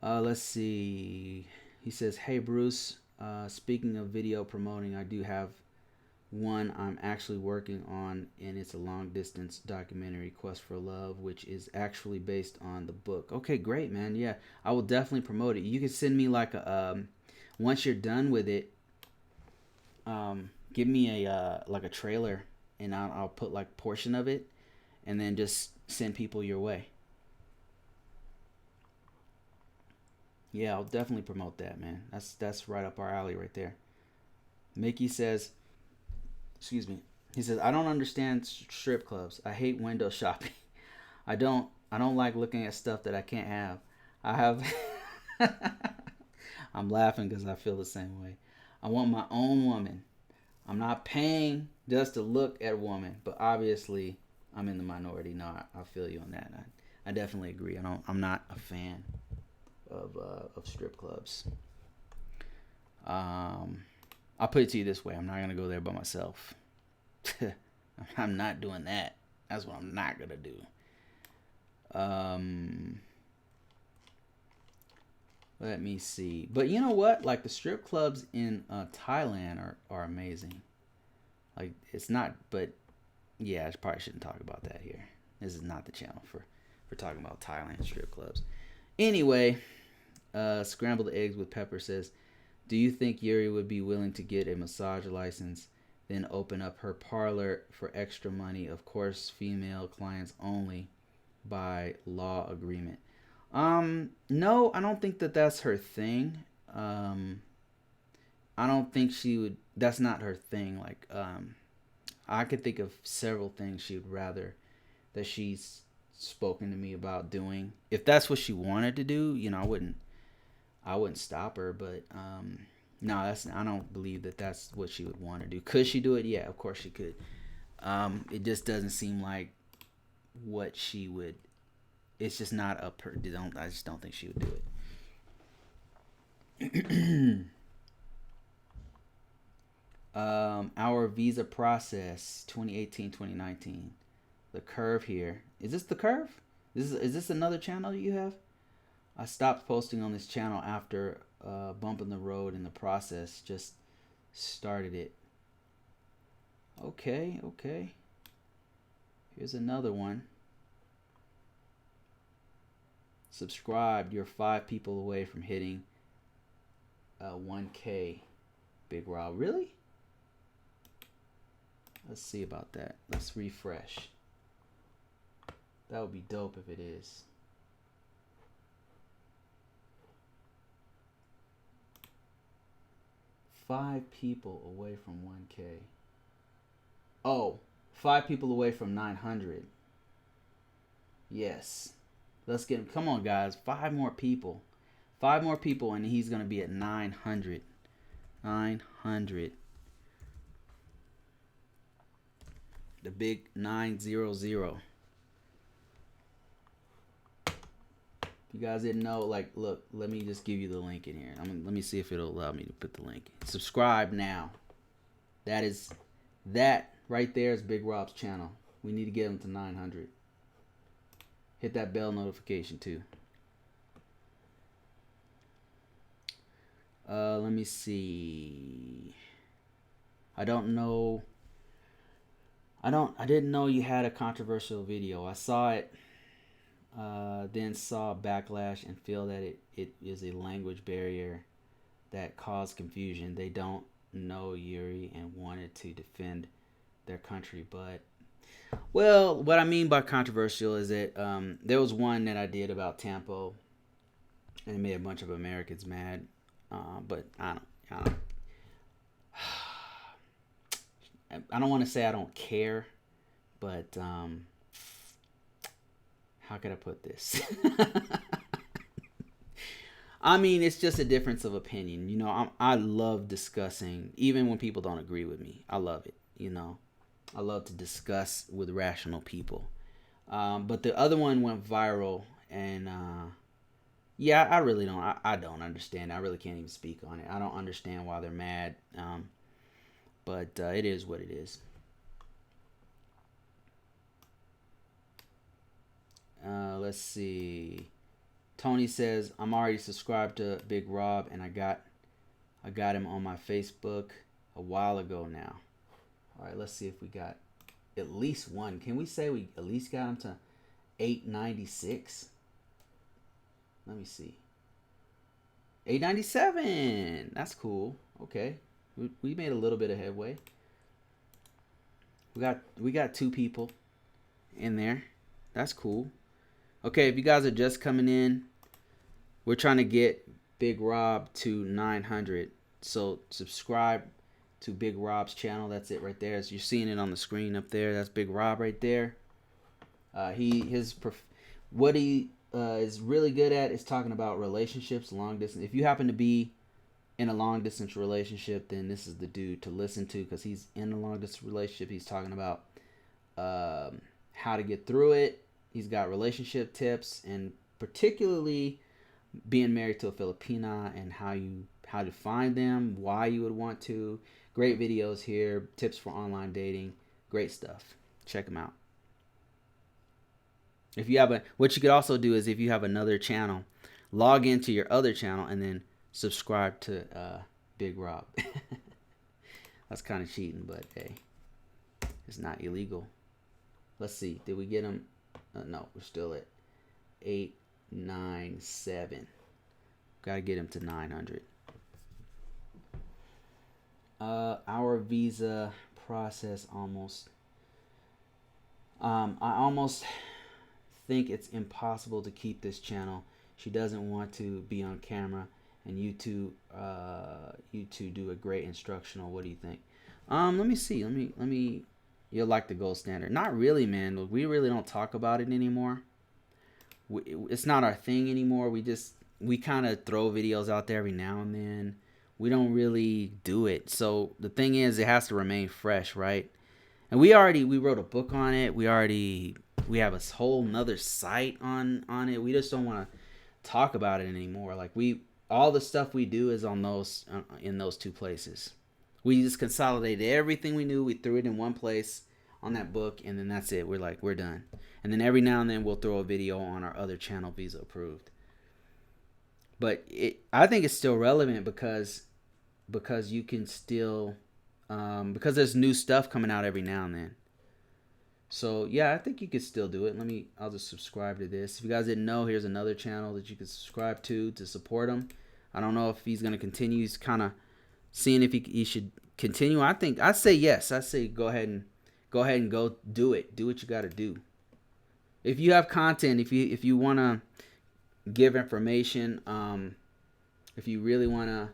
Let's see. He says, "Hey Bruce, speaking of video promoting, I do have one I'm actually working on, and it's a long distance documentary, Quest for Love, which is actually based on the book." Okay, great, man. Yeah, I will definitely promote it. You can send me like a once you're done with it, give me a like a trailer, and I'll put like portion of it, and then just send people your way. Yeah, I'll definitely promote that, man. That's right up our alley right there. Mickey says, excuse me. He says, "I don't understand strip clubs. I hate window shopping. I don't like looking at stuff that I can't have. I have I'm laughing because I feel the same way. I want my own woman. I'm not paying just to look at a woman, but obviously I'm in the minority. No, I feel you on that. I definitely agree. I'm not a fan of strip clubs. I'll put it to you this way: I'm not gonna go there by myself. I'm not doing that. That's what I'm not gonna do. Um, Let me see. But you know what? Like the strip clubs in Thailand are amazing. Like it's not, but yeah, I probably shouldn't talk about that here. This is not the channel for talking about Thailand strip clubs. Anyway, Scrambled Eggs with Pepper says, "Do you think Yuri would be willing to get a massage license, then open up her parlor for extra money? Of course, female clients only by law agreement." No, I don't think that that's her thing. Um, I don't think she would. That's not her thing. Like, I could think of several things she would rather that she's spoken to me about doing. If that's what she wanted to do, I wouldn't stop her. But no, I don't believe that that's what she would want to do. Could she do it? Yeah, of course she could. It just doesn't seem like what she would. It's just not up her. I just don't think she would do it. Our visa process 2018-2019. The curve here. Is this the curve? Is this another channel you have? I stopped posting on this channel after bumping the road in the process. Just started it. Okay. Here's another one. Subscribed. You're 5 people away from hitting 1K. Big Rob. Really? Let's see about that. Let's refresh. That would be dope if it is. Five people away from 1K. Oh, 5 people away from 900. Yes. Let's get him. Come on, guys. 5 more people. 5 more people, and he's going to be at 900. 900. The big 900. You guys didn't know, like, look, let me just give you the link in here. Let me see if it'll allow me to put the link. Subscribe now. That right there is Big Rob's channel. We need to get him to 900. Hit that bell notification too. Let me see. I didn't know you had a controversial video. I saw it, then saw backlash and feel that it is a language barrier that caused confusion. They don't know Yuri and wanted to defend their country, but Well, what I mean by controversial is that there was one that I did about Tampo, and it made a bunch of Americans mad. But I don't want to say I don't care, but how could I put this? I mean, it's just a difference of opinion. You know, I love discussing, even when people don't agree with me. I love it. You know, I love to discuss with rational people. But the other one went viral, and yeah, I really don't. I don't understand. I really can't even speak on it. I don't understand why they're mad. But it is what it is. Let's see. Tony says I'm already subscribed to Big Rob, and I got him on my Facebook a while ago now. All right, let's see if we got at least one. Can we say we at least got him to 896? Let me see. 897. That's cool. Okay, we made a little bit of headway. We got two people in there. That's cool. Okay, if you guys are just coming in, we're trying to get Big Rob to 900. So subscribe to Big Rob's channel. That's it right there. As you're seeing it on the screen up there, that's Big Rob right there. What he is really good at is talking about relationships, long distance. If you happen to be in a long distance relationship, then this is the dude to listen to, because he's in a long distance relationship. He's talking about how to get through it. He's got relationship tips, and particularly being married to a Filipina and how to find them, why you would want to. Great videos here, tips for online dating, great stuff. Check them out. If you have what you could also do is, if you have another channel, log into your other channel and then subscribe to Big Rob. That's kind of cheating, but hey, it's not illegal. Let's see, did we get him? No, we're still at 897. Gotta get him to 900. Our visa process almost. I almost think it's impossible to keep this channel. She doesn't want to be on camera, and you two do a great instructional. What do you think? Let me see. Let me. You'll like the gold standard. Not really, man. We really don't talk about it anymore. It's not our thing anymore. We kind of throw videos out there every now and then. We don't really do it. So the thing is, it has to remain fresh, right? And we wrote a book on it. We have a whole nother site on it. We just don't want to talk about it anymore. Like all the stuff we do is on those in those two places. We just consolidated everything we knew. We threw it in one place on that book, and then that's it. We're done. And then every now and then we'll throw a video on our other channel, Visa Approved. But I think it's still relevant because you can still because there's new stuff coming out every now and then. So yeah, I think you could still do it. I'll just subscribe to this. If you guys didn't know, here's another channel that you can subscribe to support him. I don't know if he's gonna continue. He's kind of seeing if he should continue. I say yes. I say go ahead and go do it. Do what you got to do. If you have content, if you want to give information, if you really want to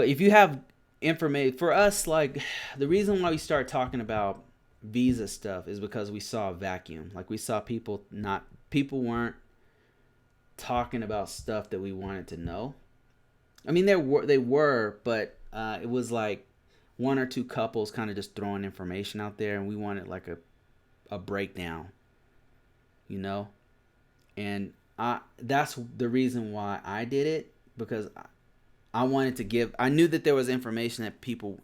if you have information for us, like the reason why we start talking about visa stuff is because we saw a vacuum. Like we saw people weren't talking about stuff that we wanted to know. I mean, they were, but it was like one or two couples kind of just throwing information out there, and we wanted like a breakdown, you know. And that's the reason why I did it, because I wanted to give. I knew that there was information that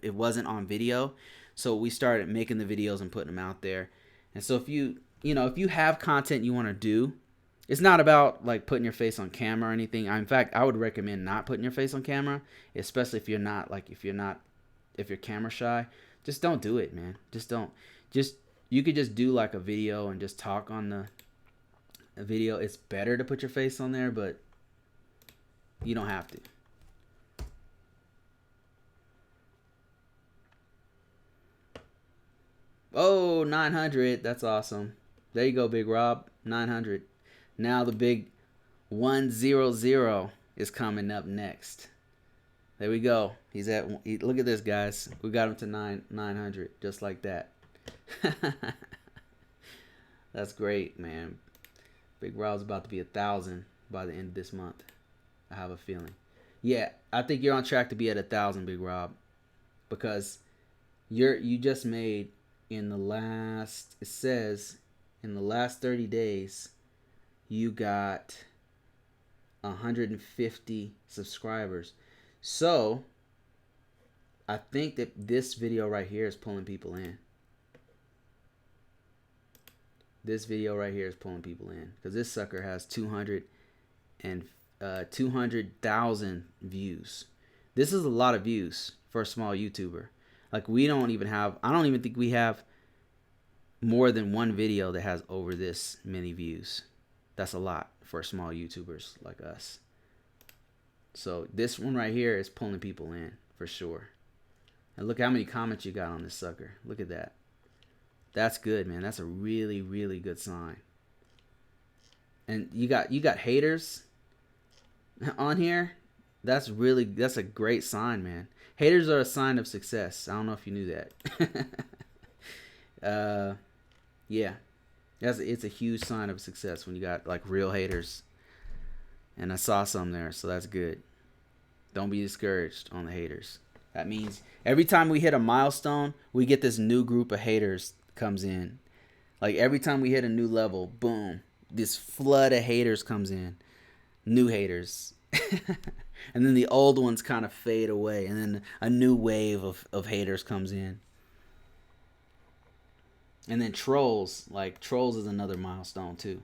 it wasn't on video, so we started making the videos and putting them out there. And so if you have content you want to do, it's not about like putting your face on camera or anything. In fact, I would recommend not putting your face on camera, especially if you're camera shy. Just don't do it, man. You could just do like a video and just talk on the video. It's better to put your face on there, but you don't have to. Oh, 900. That's awesome. There you go, Big Rob. 900. Now the big 100 is coming up next. There we go. He's at. Look at this, guys. We got him to 900, just like that. That's great, man. Big Rob's about to be 1,000 by the end of this month. I have a feeling. Yeah, I think you're on track to be at 1,000, Big Rob, because you just made in the last. It says in the last 30 days, you got 150 subscribers. So I think that this video right here is pulling people in. This video right here is pulling people in because this sucker has 200,000 views. This is a lot of views for a small YouTuber. Like we don't even have. I don't even think we have more than one video that has over this many views. That's a lot for small YouTubers like us. So this one right here is pulling people in for sure. And look how many comments you got on this sucker. Look at that. That's good, man. That's a really, really good sign. And you got haters on here. That's a great sign, man. Haters are a sign of success. I don't know if you knew that. Yeah. It's a huge sign of success when you got like real haters. And I saw some there, so that's good. Don't be discouraged on the haters. That means every time we hit a milestone, we get this new group of haters comes in. Like every time we hit a new level, boom, this flood of haters comes in. New haters. And then the old ones kind of fade away. And then a new wave of haters comes in. And then trolls. Like trolls is another milestone too.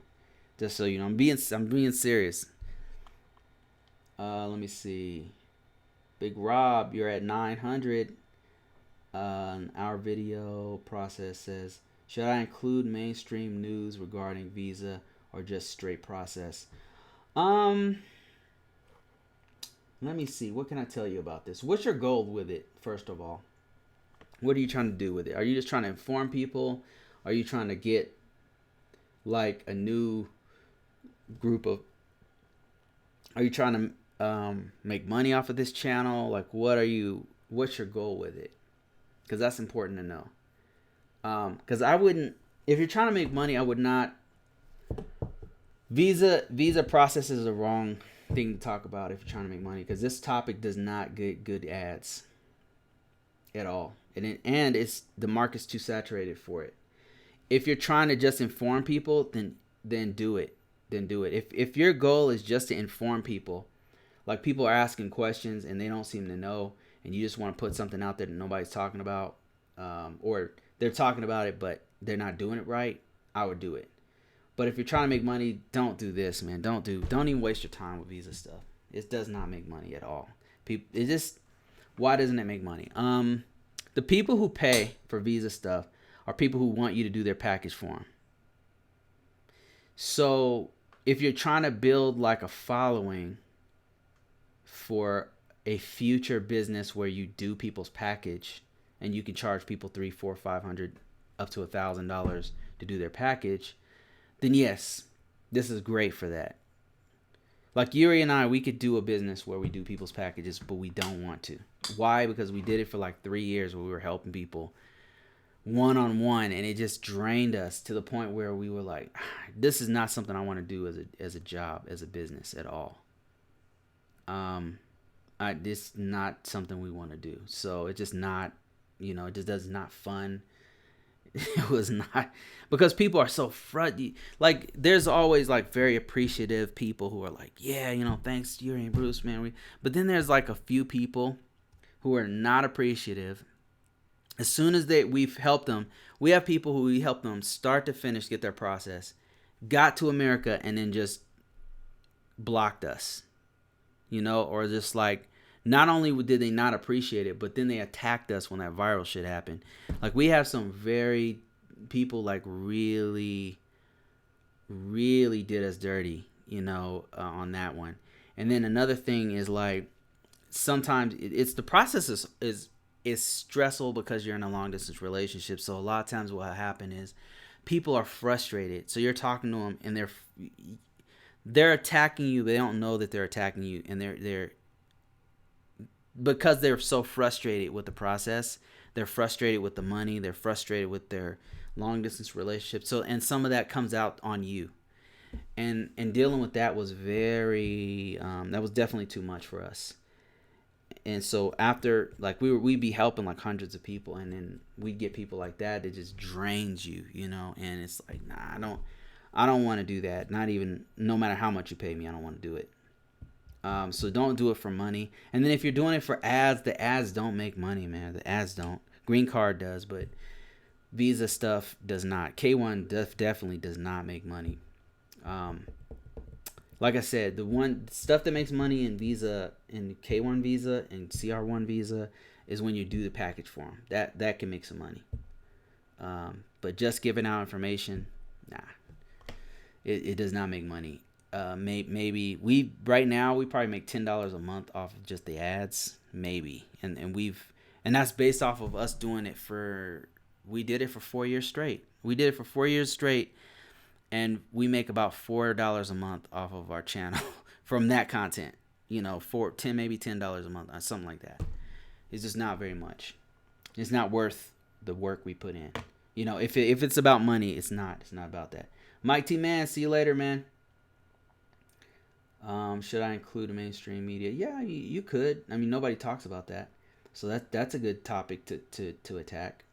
Just so you know, I'm being serious. Let me see. Big Rob, you're at 900. Our video process says, should I include mainstream news regarding Visa or just straight process? Let me see. What can I tell you about this? What's your goal with it, first of all? What are you trying to do with it? Are you just trying to inform people? Are you trying to get like a new group of... Are you trying to make money off of this channel? Like what's your goal with it? Because that's important to know. Because if you're trying to make money, I would not... Visa process is the wrong thing to talk about if you're trying to make money, because this topic does not get good ads at all, and the market's too saturated for it. If you're trying to just inform people, then do it. If your goal is just to inform people, like people are asking questions and they don't seem to know, and you just want to put something out there that nobody's talking about, or they're talking about it but they're not doing it right, I would do it. But if you're trying to make money, don't do this, man. Don't even waste your time with Visa stuff. It does not make money at all. Why doesn't it make money? The people who pay for Visa stuff are people who want you to do their package for them. So if you're trying to build like a following for a future business where you do people's package and you can charge people $300, $400, $500, up to $1,000 to do their package, then yes, this is great for that. Like Yuri and I, we could do a business where we do people's packages, but we don't want to. Why? Because we did it for like 3 years where we were helping people one-on-one, and it just drained us to the point where we were like, this is not something I want to do as a job, as a business at all. This is not something we want to do. So it's just not, it just does not fun. It was not, because people are so like there's always like very appreciative people who are like, yeah, thanks Yuri and Bruce, man. But then there's like a few people who are not appreciative. As soon as we've helped them, we have people who we help them start to finish, get their process, got to America, and then just blocked us, or just like, not only did they not appreciate it, but then they attacked us when that viral shit happened. Like we have some people like really, really did us dirty, on that one. And then another thing is like, sometimes it's the process is it's stressful because you're in a long distance relationship. So a lot of times what happen is people are frustrated. So you're talking to them and they're attacking you, but they don't know that they're attacking you, and they're because they're so frustrated with the process. They're frustrated with the money. They're frustrated with their long distance relationship. So, and some of that comes out on you. And dealing with that was that was definitely too much for us. And so after, like, we'd be helping like hundreds of people, and then we'd get people like that just drains you, and it's like, nah, I don't want to do that. Not even, no matter how much you pay me, I don't want to do it. So don't do it for money. And then if you're doing it for ads, the ads don't make money, man. The ads don't. Green Card does, but Visa stuff does not. K1 definitely does not make money. Like I said, the one stuff that makes money in Visa, in K1 Visa and CR1 Visa, is when you do the package for them. That can make some money. But just giving out information, nah, it does not make money. Maybe we probably make $10 a month off of just the ads, maybe, and that's based off of us doing it we did it for 4 years straight. We did it for 4 years straight, and we make about $4 a month off of our channel from that content. Maybe $10 a month, something like that. It's just not very much. It's not worth the work we put in. If it's about money, it's not. It's not about that. Mike T. Man, see you later, man. Should I include the mainstream media? Yeah, you could. I mean, nobody talks about that, so that's a good topic to attack.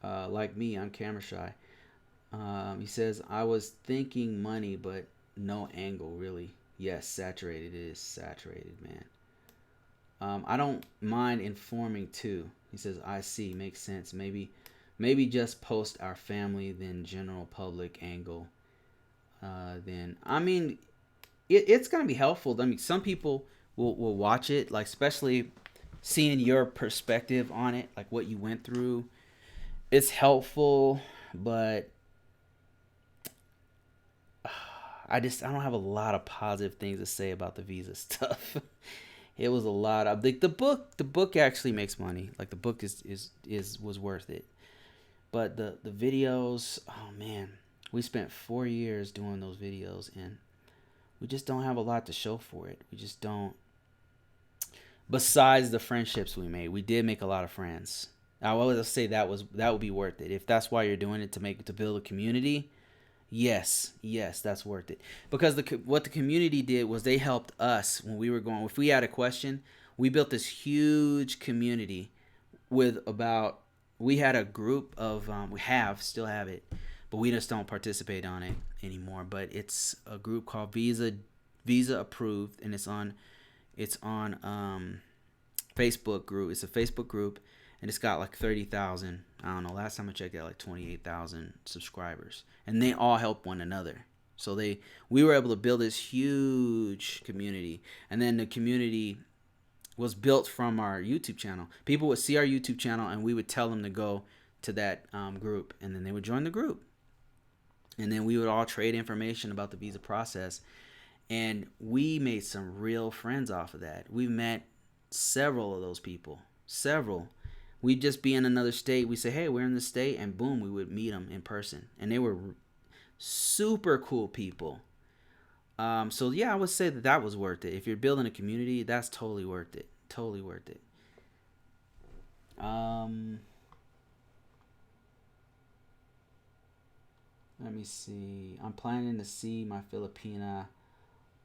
Like me, I'm camera shy. He says, I was thinking money, but no angle, really. Yes, saturated. It is saturated, man. I don't mind informing too. He says, I see, makes sense. Maybe just post our family, then general public angle. Then I mean, it's gonna be helpful. I mean, some people will watch it, like, especially seeing your perspective on it, like what you went through. It's helpful, but I don't have a lot of positive things to say about the Visa stuff. It was a lot of the book actually makes money. Like, the book was worth it. But the videos, oh man, we spent 4 years doing those videos, and we just don't have a lot to show for it. We just don't. Besides the friendships we made, we did make a lot of friends. I would say that would be worth it. If that's why you're doing it, to build a community, yes, that's worth it. Because what the community did was they helped us when we were going. If we had a question, we built this huge community we had a group of still have it, but we just don't participate on it anymore. But it's a group called Visa Approved, and it's on Facebook group. It's a Facebook group, and it's got like 30,000. I don't know. Last time I checked, it had like 28,000 subscribers, and they all help one another. So we were able to build this huge community, and then the community was built from our YouTube channel. People would see our YouTube channel, and we would tell them to go to that group, and then they would join the group, and then we would all trade information about the visa process, and we made some real friends off of that. We met several of those people. We'd just be in another state. We say, hey, we're in the state, and boom, we would meet them in person, and they were super cool people. So yeah, I would say that was worth it. If you're building a community, that's totally worth it. Totally worth it. Let me see. I'm planning to see my Filipina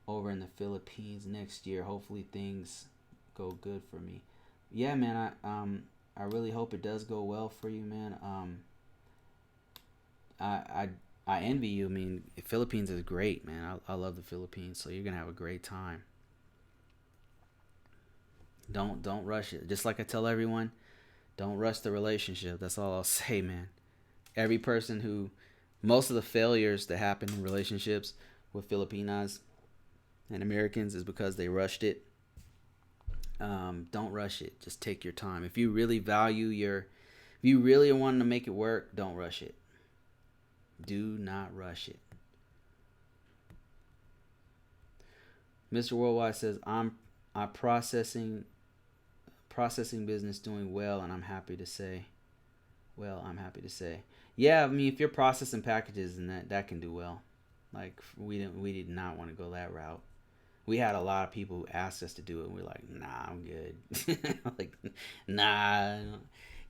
over in the Philippines next year. Hopefully things go good for me. Yeah, man. I really hope it does go well for you, man. I envy you. I mean, the Philippines is great, man. I love the Philippines, so you're gonna have a great time. Don't rush it. Just like I tell everyone, don't rush the relationship. That's all I'll say, man. Most of the failures that happen in relationships with Filipinas and Americans is because they rushed it. Don't rush it. Just take your time. If you really if you really want to make it work, don't rush it. Do not rush it. Mr. Worldwide says, I'm processing processing business doing well, and I'm happy to say. Yeah, I mean, if you're processing packages, and that can do well. Like we did not want to go that route. We had a lot of people who asked us to do it, and we're like, nah, I'm good. Like, nah,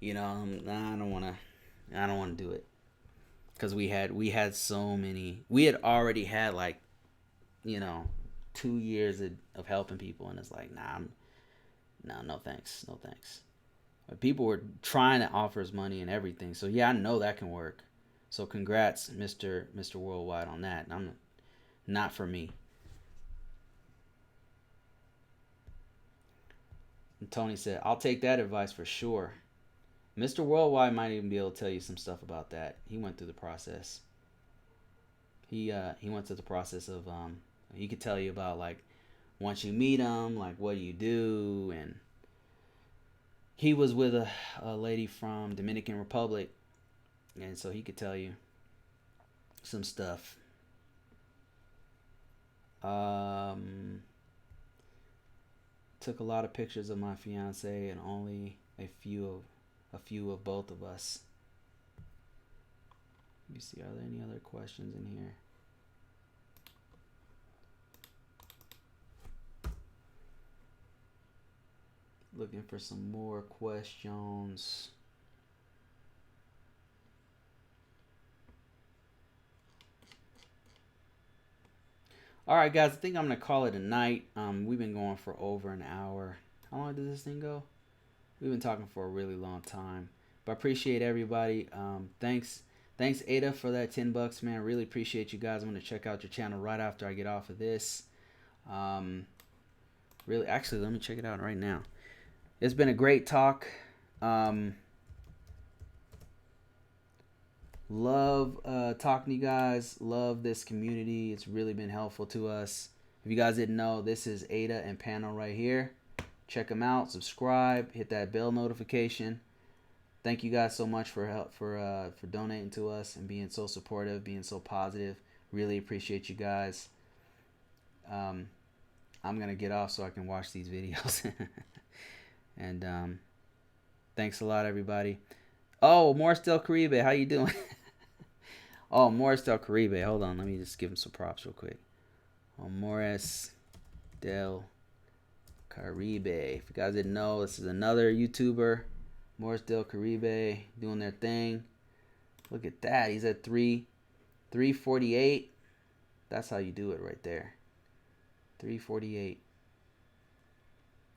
nah, I don't want to do it, because we had so many. We had already had like, you know, 2 years of helping people, and it's like, nah, no thanks, no thanks. But people were trying to offer us money and everything, so yeah, I know that can work. So congrats, Mister Worldwide, on that. I'm not for me. And Tony said, I'll take that advice for sure. Mr. Worldwide might even be able to tell you some stuff about that. He went through the process. He went through the process of he could tell you about, like, once you meet him, like, what do you do. And he was with a lady from Dominican Republic, and so he could tell you some stuff. Took a lot of pictures of my fiance and only a few of both of us. Let me see, are there any other questions in here? Looking for some more questions. All right, guys, I think I'm gonna call it a night. We've been going for over an hour. How long did this thing go? We've been talking for a really long time. But I appreciate everybody. Thanks Ada for that $10, man. Really appreciate you guys. I'm gonna check out your channel right after I get off of this. Really, actually, let me check it out right now. It's been a great talk. Love talking to you guys. Love this community. It's really been helpful to us. If you guys didn't know, this is Ada and Pano right here. Check them out. Subscribe. Hit that bell notification. Thank you guys so much for help for donating to us and being so supportive, being so positive. Really appreciate you guys. I'm gonna get off so I can watch these videos. And thanks a lot, everybody. Oh, Morris Del Caribe, how you doing? Oh, Morris Del Caribe. Hold on, let me just give him some props real quick. Oh, Morris Del Caribe. If you guys didn't know, this is another YouTuber, Morris Del Caribe, doing their thing. Look at that. He's at 348. That's how you do it right there. 348.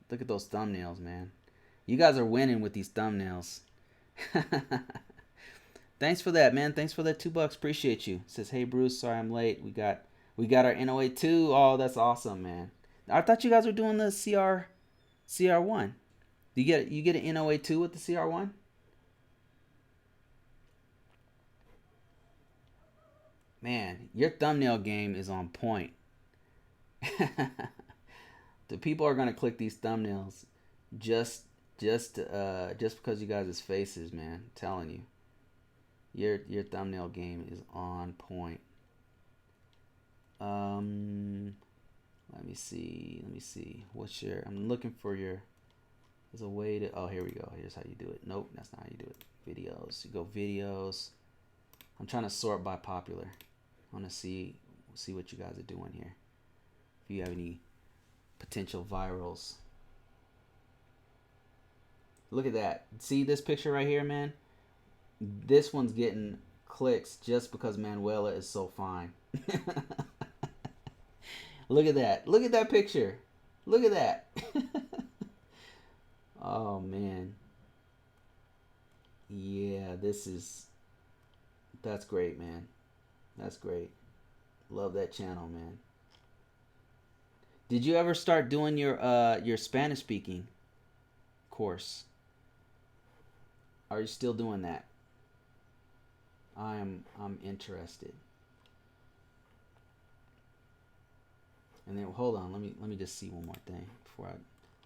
Look at those thumbnails, man. You guys are winning with these thumbnails. Thanks for that, man. Thanks for that $2. Appreciate you. Says, hey Bruce, sorry I'm late. We got our NOA 2. Oh, that's awesome, man. I thought you guys were doing the CR1. You get an NOA 2 with the CR1? Man, your thumbnail game is on point. The people are gonna click these thumbnails just because you guys' faces, man. I'm telling you. Your thumbnail game is on point. Let me see. I'm looking for your. There's a way to. Oh, here we go. Here's how you do it. Nope, that's not how you do it. Videos. You go videos. I'm trying to sort by popular. I want to see what you guys are doing here. If you have any potential virals. Look at that. See this picture right here, man? This one's getting clicks just because Manuela is so fine. Look at that. Look at that picture. Look at that. Oh, man. Yeah, that's great, man. That's great. Love that channel, man. Did you ever start doing your Spanish speaking course? Are you still doing that? I'm interested. And then hold on, let me just see one more thing before I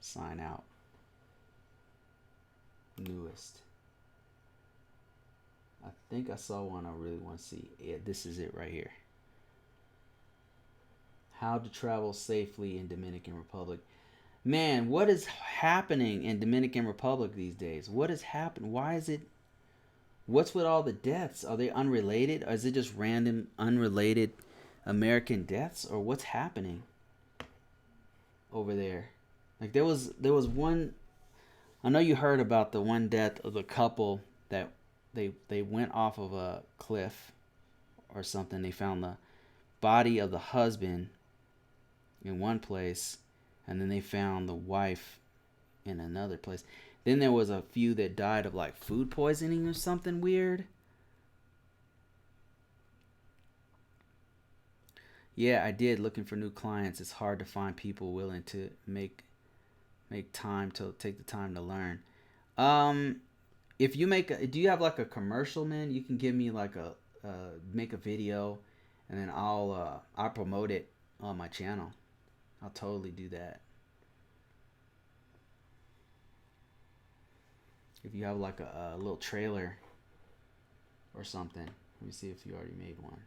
sign out. Newest. I think I saw one I really want to see. Yeah, this is it right here. How to travel safely in Dominican Republic. Man, what is happening in Dominican Republic these days? What has happened? Why is it? What's with all the deaths? Are they unrelated? Or is it just random, unrelated American deaths? Or what's happening over there? Like there was one. I know you heard about the one death of the couple that they went off of a cliff or something. They found the body of the husband in one place, and then they found the wife in another place. Then there was a few that died of like food poisoning or something weird. Yeah, I did, looking for new clients. It's hard to find people willing to make time to take the time to learn. Um if you do you have like a commercial, man? You can give me like a make a video, and then I'll promote it on my channel. I'll totally do that. If you have like a little trailer or something. Let me see if you already made one.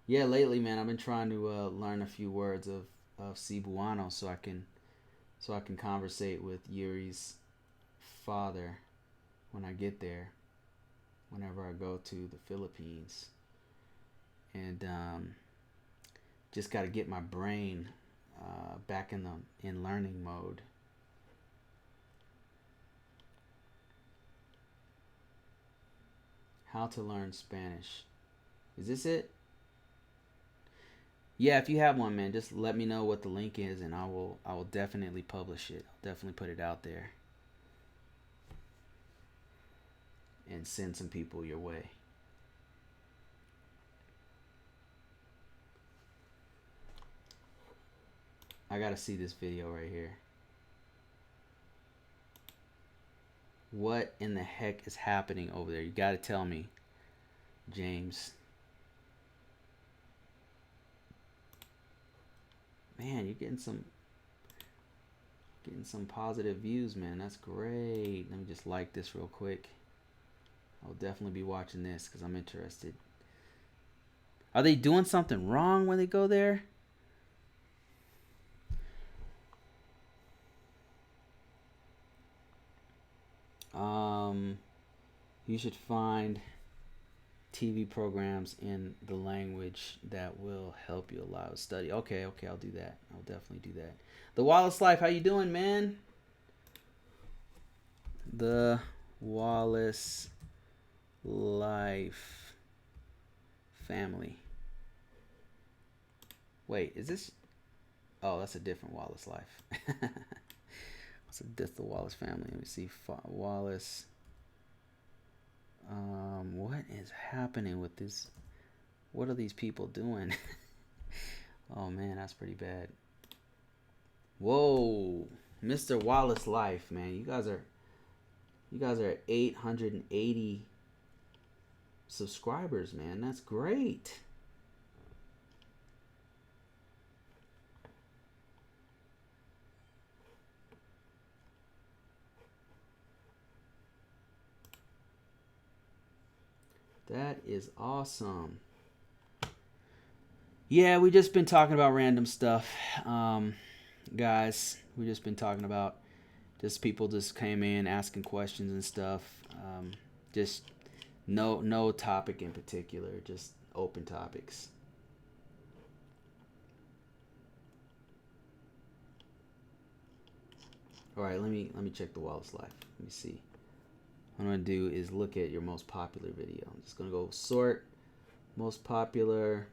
Yeah, lately, man, I've been trying to learn a few words of Cebuano so I can conversate with Yuri's father when I get there. Whenever I go to the Philippines, and just got to get my brain back in learning mode. How to learn Spanish? Is this it? Yeah, if you have one, man, just let me know what the link is, and I will definitely publish it. I'll definitely put it out there and send some people your way. I gotta see this video right here. What in the heck is happening over there? You gotta tell me, James. Man, you're getting some positive views, man. That's great. Let me just like this real quick. I'll definitely be watching this because I'm interested. Are they doing something wrong when they go there? Um, you should find TV programs in the language that will help you allow to study. Okay, okay, I'll do that. I'll definitely do that. The Wallace Life, how you doing, man? The Wallace Life family. Wait, is this? Oh, that's a different Wallace Life. That's the Wallace family. Let me see. Wallace. What is happening with this? What are these people doing? Oh man, that's pretty bad. Whoa, Mr. Wallace Life, man. You guys are at 880 subscribers, man. That's great. That is awesome. Yeah, we just been talking about random stuff, guys. We just been talking about just people just came in asking questions and stuff. Just no topic in particular, just open topics. All right, let me check the Wallace Life. Let me see. What I'm gonna do is look at your most popular video. I'm just gonna go sort most popular,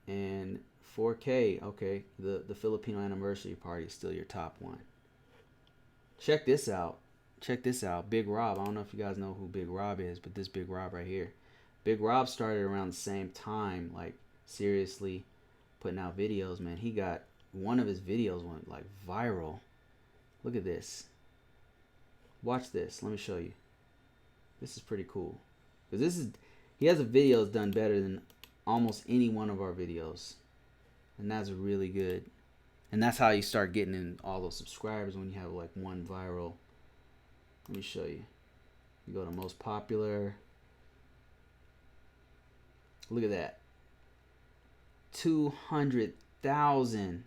and 4K. Okay, the Filipino anniversary party is still your top one. Check this out. Check this out. Big Rob. I don't know if you guys know who Big Rob is, but this Big Rob right here. Big Rob started around the same time, like seriously putting out videos, man. He got one of his videos went like viral. Look at this. Watch this. Let me show you. This is pretty cool. Cause he has a video that's done better than almost any one of our videos, and that's really good. And that's how you start getting in all those subscribers when you have like one viral. Let me show you. You go to most popular. Look at that. 200,000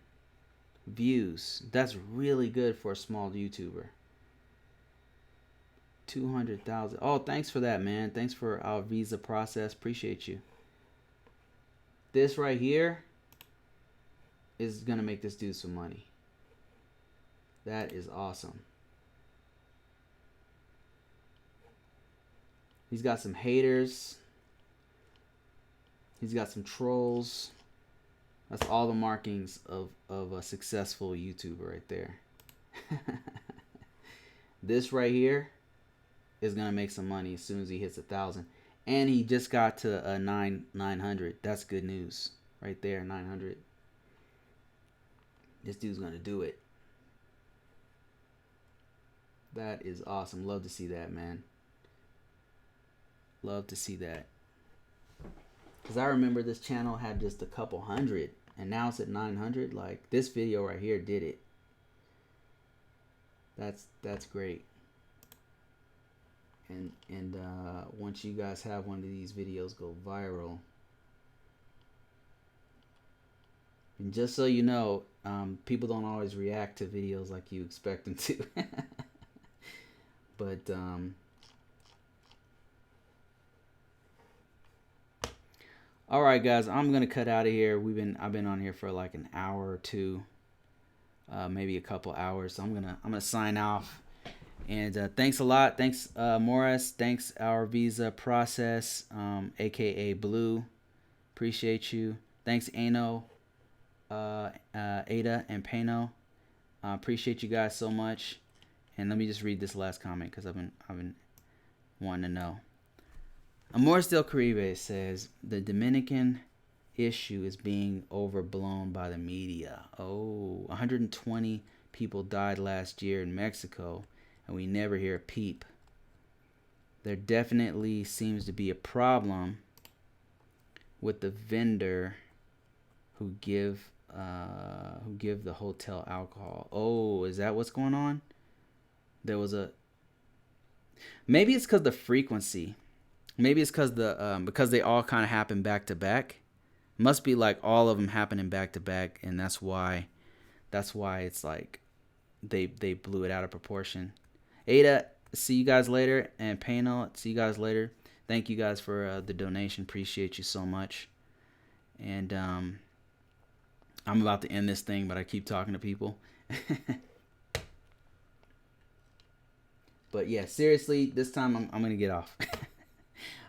views. That's really good for a small YouTuber. 200,000. Oh, thanks for that, man. Thanks for our visa process. Appreciate you. This right here is gonna make this dude some money. That is awesome. He's got some haters. He's got some trolls. That's all the markings of a successful YouTuber right there. This right here is gonna make some money as soon as he hits 1,000. And he just got to a 900. That's good news right there. 900. This dude's gonna do it. That is awesome. Love to see that, man. Love to see that. Because I remember this channel had just a couple hundred, and now it's at 900. Like, this video right here did it. That's great. And once you guys have one of these videos go viral, and just so you know, people don't always react to videos like you expect them to. But all right, guys, I'm gonna cut out of here. I've been on here for like an hour or two, maybe a couple hours. So I'm gonna sign off. And thanks a lot. Thanks Morris. Thanks Our Visa Process, aka Blue. Appreciate you. Thanks Ano, Ada, and Pano. Appreciate you guys so much. And let me just read this last comment because I've been wanting to know. Amores del Caribe says the Dominican issue is being overblown by the media. Oh, 120 people died last year in Mexico, and we never hear a peep. There definitely seems to be a problem with the vendor who give the hotel alcohol. Oh, is that what's going on? There was a, maybe it's because the frequency. Maybe it's because because they all kind of happen back to back. Must be like all of them happening back to back, and that's why it's like they blew it out of proportion. Ada, see you guys later, and Pano, see you guys later. Thank you guys for the donation. Appreciate you so much. And I'm about to end this thing, but I keep talking to people. But yeah, seriously, this time I'm gonna get off.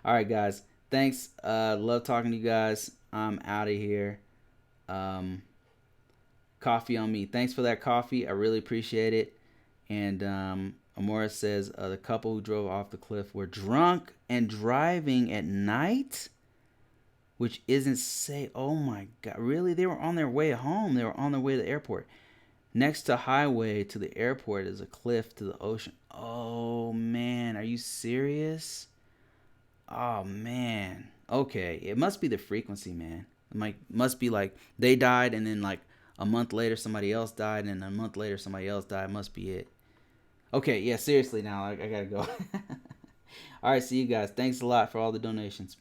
All right, guys. Thanks. Love talking to you guys. I'm out of here. Coffee on me. Thanks for that coffee. I really appreciate it. And Amora says the couple who drove off the cliff were drunk and driving at night, which isn't safe. Oh my God. Really? They were on their way home. They were on their way to the airport. Next to highway to the airport is a cliff to the ocean. Oh man, are you serious? Oh man. Okay, it must be the frequency, man. It must be like they died, and then like a month later somebody else died, and a month later somebody else died. Must be it. Okay, yeah, seriously now, I gotta go. All right, see you guys. Thanks a lot for all the donations.